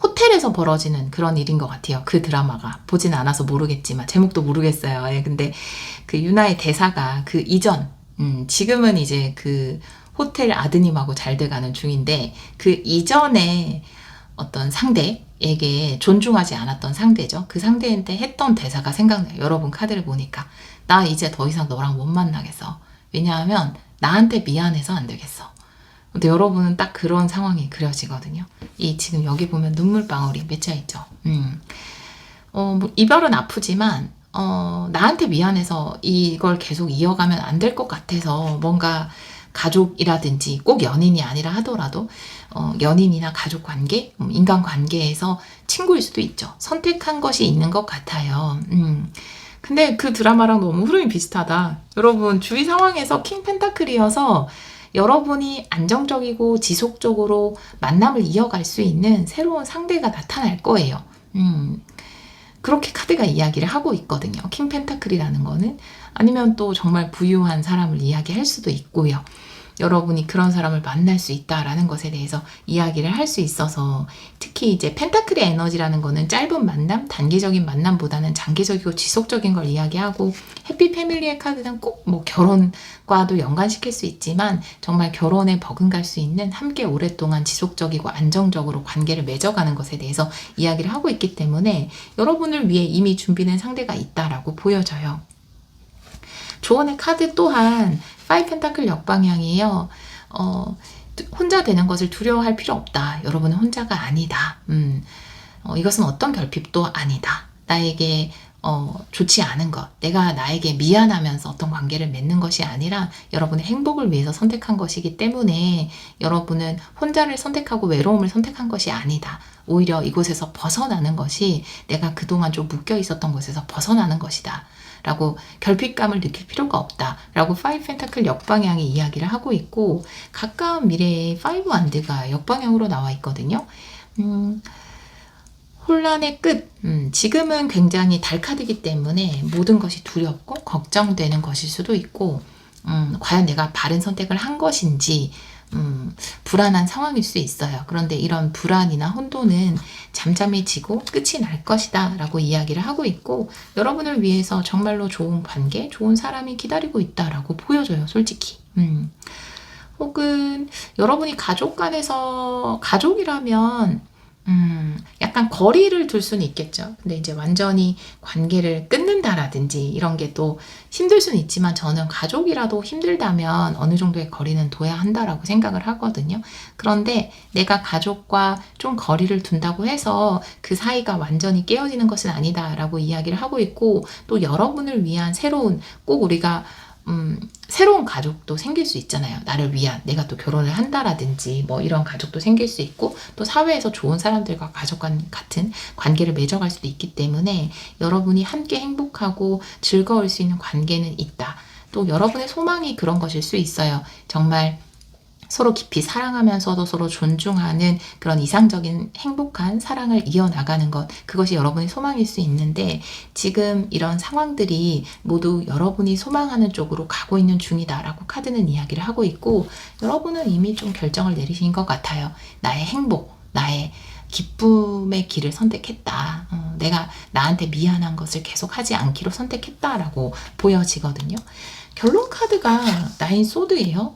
호텔에서 벌어지는 그런 일인 것 같아요. 그 드라마가 보진 않아서 모르겠지만 제목도 모르겠어요. 예, 근데 그 유나의 대사가 그 이전 지금은 이제 그 호텔 아드님하고 잘 돼가는 중인데 그 이전에 어떤 상대에게 존중하지 않았던 상대죠. 그 상대한테 했던 대사가 생각나요. 여러분 카드를 보니까 나 이제 더 이상 너랑 못 만나겠어. 왜냐하면 나한테 미안해서 안 되겠어. 근데 여러분은 딱 그런 상황이 그려지거든요. 이 지금 여기 보면 눈물방울이 맺혀 있죠. 뭐 이별은 아프지만 나한테 미안해서 이걸 계속 이어가면 안 될 것 같아서 뭔가 가족이라든지 꼭 연인이 아니라 하더라도 연인이나 가족 관계, 인간 관계에서 친구일 수도 있죠. 선택한 것이 있는 것 같아요. 근데 그 드라마랑 너무 흐름이 비슷하다. 여러분 주위 상황에서 킹 펜타클이어서 여러분이 안정적이고 지속적으로 만남을 이어갈 수 있는 새로운 상대가 나타날 거예요. 그렇게 카드가 이야기를 하고 있거든요. 킹 펜타클이라는 거는 아니면 또 정말 부유한 사람을 이야기할 수도 있고요. 여러분이 그런 사람을 만날 수 있다라는 것에 대해서 이야기를 할 수 있어서, 특히 이제 펜타클의 에너지라는 거는 짧은 만남, 단기적인 만남보다는 장기적이고 지속적인 걸 이야기하고, 해피 패밀리의 카드는 꼭 뭐 결혼과도 연관시킬 수 있지만 정말 결혼에 버금갈 수 있는, 함께 오랫동안 지속적이고 안정적으로 관계를 맺어가는 것에 대해서 이야기를 하고 있기 때문에 여러분을 위해 이미 준비된 상대가 있다라고 보여져요. 조언의 카드 또한 5 펜타클 역방향이에요. 혼자 되는 것을 두려워할 필요 없다. 여러분은 혼자가 아니다. 이것은 어떤 결핍도 아니다. 나에게 좋지 않은 것, 내가 나에게 미안하면서 어떤 관계를 맺는 것이 아니라 여러분의 행복을 위해서 선택한 것이기 때문에 여러분은 혼자를 선택하고 외로움을 선택한 것이 아니다. 오히려 이곳에서 벗어나는 것이, 내가 그동안 좀 묶여 있었던 곳에서 벗어나는 것이다 라고, 결핍감을 느낄 필요가 없다 라고 5 펜타클 역방향이 이야기를 하고 있고, 가까운 미래에 5 완드가 역방향으로 나와 있거든요. 혼란의 끝. 지금은 굉장히 달 카드이기 때문에 모든 것이 두렵고 걱정되는 것일 수도 있고, 과연 내가 바른 선택을 한 것인지 불안한 상황일 수 있어요. 그런데 이런 불안이나 혼돈은 잠잠해지고 끝이 날 것이다 라고 이야기를 하고 있고, 여러분을 위해서 정말로 좋은 관계, 좋은 사람이 기다리고 있다라고 보여져요, 솔직히. 혹은 여러분이 가족 간에서, 가족이라면 약간 거리를 둘 수는 있겠죠. 근데 이제 완전히 관계를 끊는다라든지 이런 게 또 힘들 수는 있지만, 저는 가족이라도 힘들다면 어느 정도의 거리는 둬야 한다라고 생각을 하거든요. 그런데 내가 가족과 좀 거리를 둔다고 해서 그 사이가 완전히 깨어지는 것은 아니다라고 이야기를 하고 있고, 또 여러분을 위한 새로운, 꼭 우리가 새로운 가족도 생길 수 있잖아요. 나를 위한, 내가 또 결혼을 한다라든지 뭐 이런 가족도 생길 수 있고, 또 사회에서 좋은 사람들과 가족과 같은 관계를 맺어갈 수도 있기 때문에 여러분이 함께 행복하고 즐거울 수 있는 관계는 있다. 또 여러분의 소망이 그런 것일 수 있어요. 정말 서로 깊이 사랑하면서도 서로 존중하는 그런 이상적인 행복한 사랑을 이어나가는 것, 그것이 여러분의 소망일 수 있는데, 지금 이런 상황들이 모두 여러분이 소망하는 쪽으로 가고 있는 중이다라고 카드는 이야기를 하고 있고, 여러분은 이미 좀 결정을 내리신 것 같아요. 나의 행복, 나의 기쁨의 길을 선택했다. 내가 나한테 미안한 것을 계속 하지 않기로 선택했다라고 보여지거든요. 결론 카드가 9 소드예요.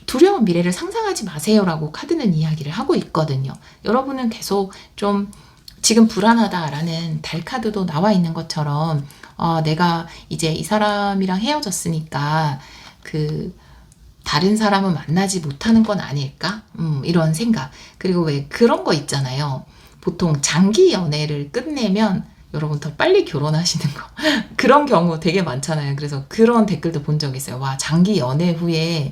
두려운 미래를 상상하지 마세요라고 카드는 이야기를 하고 있거든요. 여러분은 계속 좀 지금 불안하다라는 달 카드도 나와 있는 것처럼, 내가 이제 이 사람이랑 헤어졌으니까 다른 사람은 만나지 못하는 건 아닐까? 이런 생각. 그리고 왜 그런 거 있잖아요. 보통 장기 연애를 끝내면 여러분 더 빨리 결혼하시는 거. 그런 경우 되게 많잖아요. 그래서 그런 댓글도 본 적 있어요. 와, 장기 연애 후에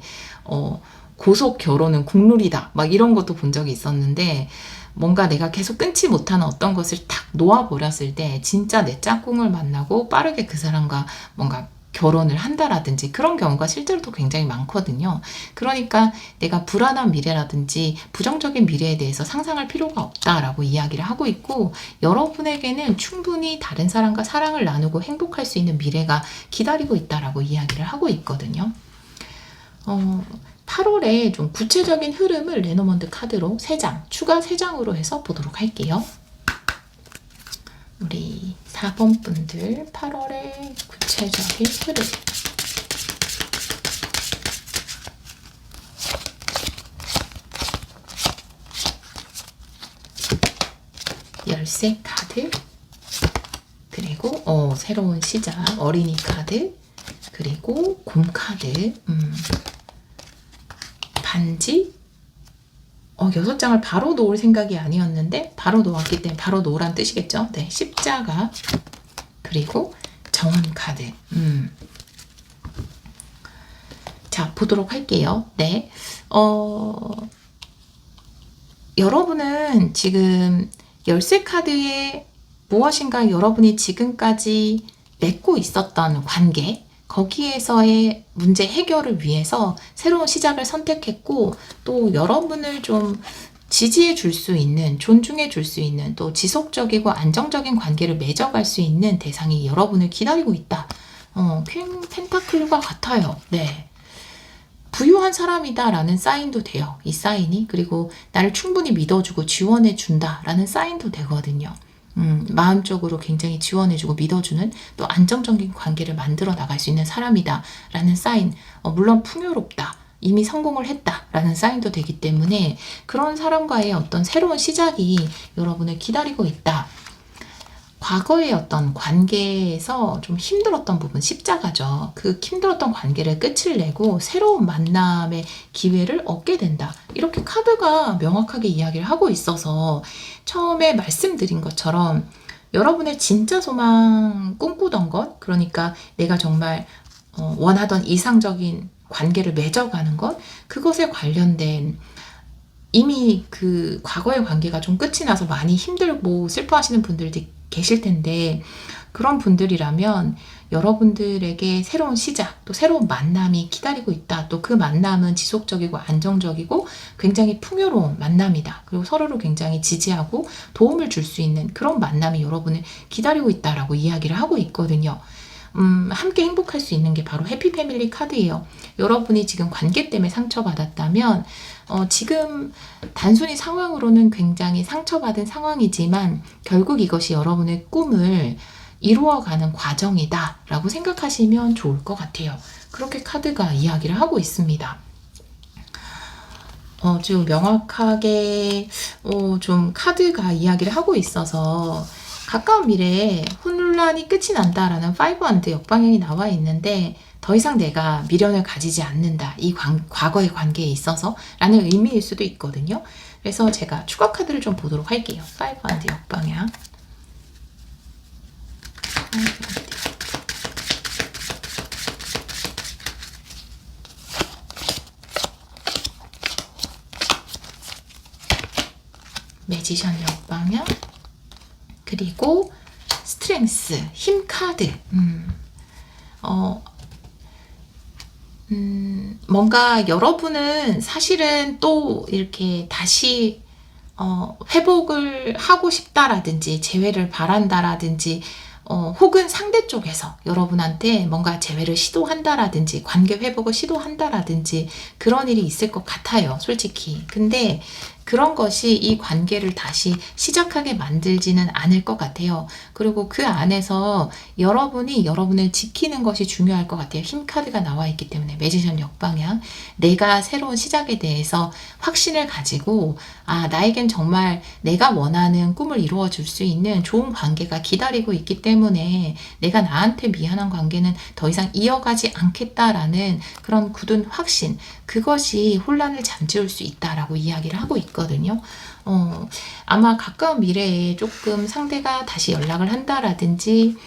고속 결혼은 국룰이다. 막 이런 것도 본 적이 있었는데, 뭔가 내가 계속 끊지 못하는 어떤 것을 탁 놓아버렸을 때 진짜 내 짝꿍을 만나고 빠르게 그 사람과 뭔가 결혼을 한다라든지 그런 경우가 실제로도 굉장히 많거든요. 그러니까 내가 불안한 미래라든지 부정적인 미래에 대해서 상상할 필요가 없다라고 이야기를 하고 있고, 여러분에게는 충분히 다른 사람과 사랑을 나누고 행복할 수 있는 미래가 기다리고 있다라고 이야기를 하고 있거든요. 8월에 좀 구체적인 흐름을 레노먼드 카드로 3장, 추가 3장으로 해서 보도록 할게요. 우리 4번 분들 8월의 구체적인 흐름. 열쇠 카드, 그리고 새로운 시작, 어린이 카드, 그리고 곰 카드, 반지, 6장을 바로 놓을 생각이 아니었는데 바로 놓았기 때문에 바로 놓으란 뜻이겠죠. 네, 십자가, 그리고 정원 카드. 자, 보도록 할게요. 네, 여러분은 지금 열쇠 카드에 무엇인가 여러분이 지금까지 맺고 있었던 관계, 거기에서의 문제 해결을 위해서 새로운 시작을 선택했고, 또 여러분을 좀 지지해 줄 수 있는, 존중해 줄 수 있는, 또 지속적이고 안정적인 관계를 맺어갈 수 있는 대상이 여러분을 기다리고 있다. 퀸 펜타클과 같아요. 네. 부유한 사람이다라는 사인도 돼요. 이 사인이. 그리고 나를 충분히 믿어주고 지원해준다라는 사인도 되거든요. 마음적으로 굉장히 지원해주고 믿어주는, 또 안정적인 관계를 만들어 나갈 수 있는 사람이다라는 사인. 물론 풍요롭다, 이미 성공을 했다라는 사인도 되기 때문에 그런 사람과의 어떤 새로운 시작이 여러분을 기다리고 있다. 과거의 어떤 관계에서 좀 힘들었던 부분, 십자가죠. 그 힘들었던 관계를 끝을 내고 새로운 만남의 기회를 얻게 된다. 이렇게 카드가 명확하게 이야기를 하고 있어서 처음에 말씀드린 것처럼 여러분의 진짜 소망, 꿈꾸던 것, 그러니까 내가 정말 원하던 이상적인 관계를 맺어가는 것, 그것에 관련된, 이미 그 과거의 관계가 좀 끝이 나서 많이 힘들고 슬퍼하시는 분들도 계실 텐데, 그런 분들이라면 여러분들에게 새로운 시작, 또 새로운 만남이 기다리고 있다. 또 그 만남은 지속적이고 안정적이고 굉장히 풍요로운 만남이다. 그리고 서로를 굉장히 지지하고 도움을 줄 수 있는 그런 만남이 여러분을 기다리고 있다라고 이야기를 하고 있거든요. 함께 행복할 수 있는 게 바로 해피 패밀리 카드예요. 여러분이 지금 관계 때문에 상처받았다면 지금 단순히 상황으로는 굉장히 상처받은 상황이지만 결국 이것이 여러분의 꿈을 이루어가는 과정이다 라고 생각하시면 좋을 것 같아요. 그렇게 카드가 이야기를 하고 있습니다. 좀 명확하게 좀 카드가 이야기를 하고 있어서 가까운 미래에 혼란이 끝이 난다라는 5원드 역방향이 나와 있는데, 더 이상 내가 미련을 가지지 않는다. 이 과거의 관계에 있어서 라는 의미일 수도 있거든요. 그래서 제가 추가 카드를 좀 보도록 할게요. 5원드 역방향. 매지션 역방향. 그리고 스트렝스, 힘 카드. 뭔가 여러분은 사실은 또 이렇게 다시 회복을 하고 싶다라든지 재회를 바란다라든지 혹은 상대 쪽에서 여러분한테 뭔가 재회를 시도한다라든지 관계 회복을 시도한다라든지 그런 일이 있을 것 같아요, 솔직히. 근데 그런 것이 이 관계를 다시 시작하게 만들지는 않을 것 같아요. 그리고 그 안에서 여러분이 여러분을 지키는 것이 중요할 것 같아요. 힘 카드가 나와 있기 때문에. 매지션 역방향. 내가 새로운 시작에 대해서 확신을 가지고 나에겐 정말 내가 원하는 꿈을 이루어 줄 수 있는 좋은 관계가 기다리고 있기 때문에 내가 나한테 미안한 관계는 더 이상 이어가지 않겠다라는 그런 굳은 확신, 그것이 혼란을 잠재울 수 있다라고 이야기를 하고 있거든요. 아마 가까운 미래에 조금 상대가 다시 연락을 한다라든지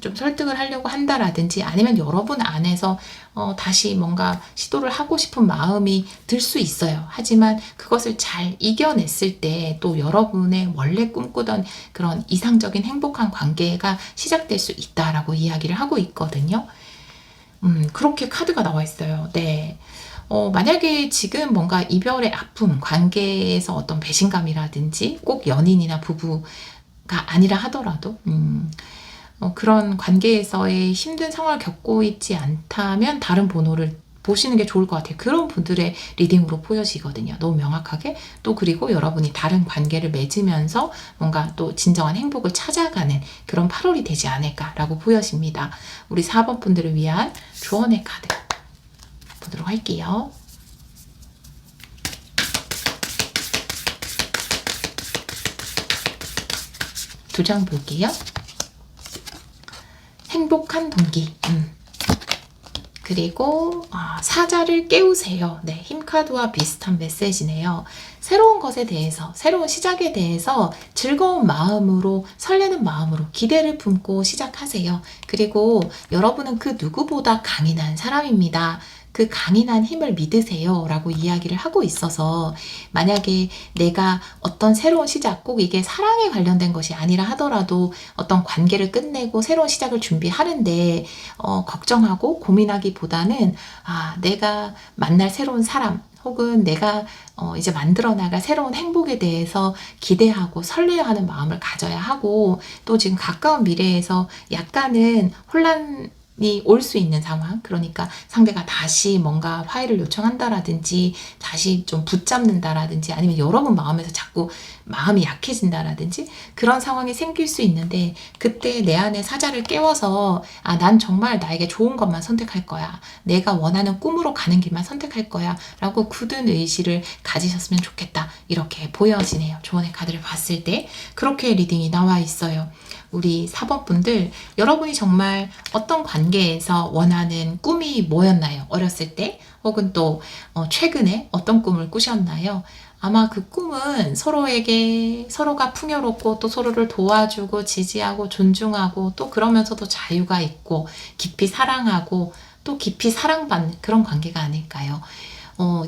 좀 설득을 하려고 한다라든지 아니면 여러분 안에서 다시 뭔가 시도를 하고 싶은 마음이 들 수 있어요. 하지만 그것을 잘 이겨냈을 때 또 여러분의 원래 꿈꾸던 그런 이상적인 행복한 관계가 시작될 수 있다라고 이야기를 하고 있거든요. 그렇게 카드가 나와 있어요. 네. 만약에 지금 뭔가 이별의 아픔, 관계에서 어떤 배신감이라든지 꼭 연인이나 부부가 아니라 하더라도 그런 관계에서의 힘든 상황을 겪고 있지 않다면 다른 번호를 보시는 게 좋을 것 같아요. 그런 분들의 리딩으로 보여지거든요. 너무 명확하게. 또 그리고 여러분이 다른 관계를 맺으면서 뭔가 또 진정한 행복을 찾아가는 그런 8월이 되지 않을까라고 보여집니다. 우리 4번 분들을 위한 조언의 카드 보도록 할게요. 두 장 볼게요. 행복한 동기. 그리고 사자를 깨우세요. 네, 힘카드와 비슷한 메시지네요. 새로운 것에 대해서, 새로운 시작에 대해서 즐거운 마음으로, 설레는 마음으로 기대를 품고 시작하세요. 그리고 여러분은 그 누구보다 강인한 사람입니다. 그 강인한 힘을 믿으세요 라고 이야기를 하고 있어서, 만약에 내가 어떤 새로운 시작, 꼭 이게 사랑에 관련된 것이 아니라 하더라도 어떤 관계를 끝내고 새로운 시작을 준비하는데 걱정하고 고민하기보다는 내가 만날 새로운 사람 혹은 내가 이제 만들어 나갈 새로운 행복에 대해서 기대하고 설레어하는 마음을 가져야 하고, 또 지금 가까운 미래에서 약간은 혼란이 올 수 있는 상황, 그러니까 상대가 다시 뭔가 화해를 요청한다라든지 다시 좀 붙잡는다라든지 아니면 여러분 마음에서 자꾸 마음이 약해진다라든지 그런 상황이 생길 수 있는데, 그때 내 안에 사자를 깨워서 난 정말 나에게 좋은 것만 선택할 거야, 내가 원하는 꿈으로 가는 길만 선택할 거야 라고 굳은 의지를 가지셨으면 좋겠다, 이렇게 보여지네요. 조언의 카드를 봤을 때 그렇게 리딩이 나와 있어요. 우리 4번 분들, 여러분이 정말 어떤 관계에서 원하는 꿈이 뭐였나요? 어렸을 때 혹은 또 최근에 어떤 꿈을 꾸셨나요? 아마 그 꿈은 서로가 풍요롭고 또 서로를 도와주고 지지하고 존중하고 또 그러면서도 자유가 있고 깊이 사랑하고 또 깊이 사랑받는 그런 관계가 아닐까요?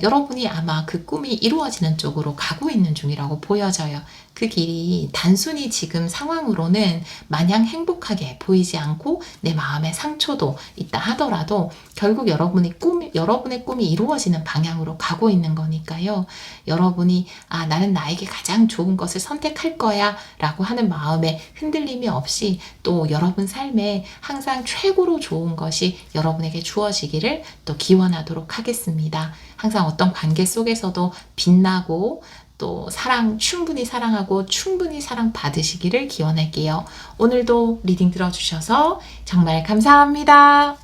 여러분이 아마 그 꿈이 이루어지는 쪽으로 가고 있는 중이라고 보여져요. 그 길이 단순히 지금 상황으로는 마냥 행복하게 보이지 않고 내 마음에 상처도 있다 하더라도 결국 여러분의 꿈이 이루어지는 방향으로 가고 있는 거니까요. 여러분이 나는 나에게 가장 좋은 것을 선택할 거야 라고 하는 마음에 흔들림이 없이 또 여러분 삶에 항상 최고로 좋은 것이 여러분에게 주어지기를 또 기원하도록 하겠습니다. 항상 어떤 관계 속에서도 빛나고 또 충분히 사랑하고 충분히 사랑받으시기를 기원할게요. 오늘도 리딩 들어주셔서 정말 감사합니다.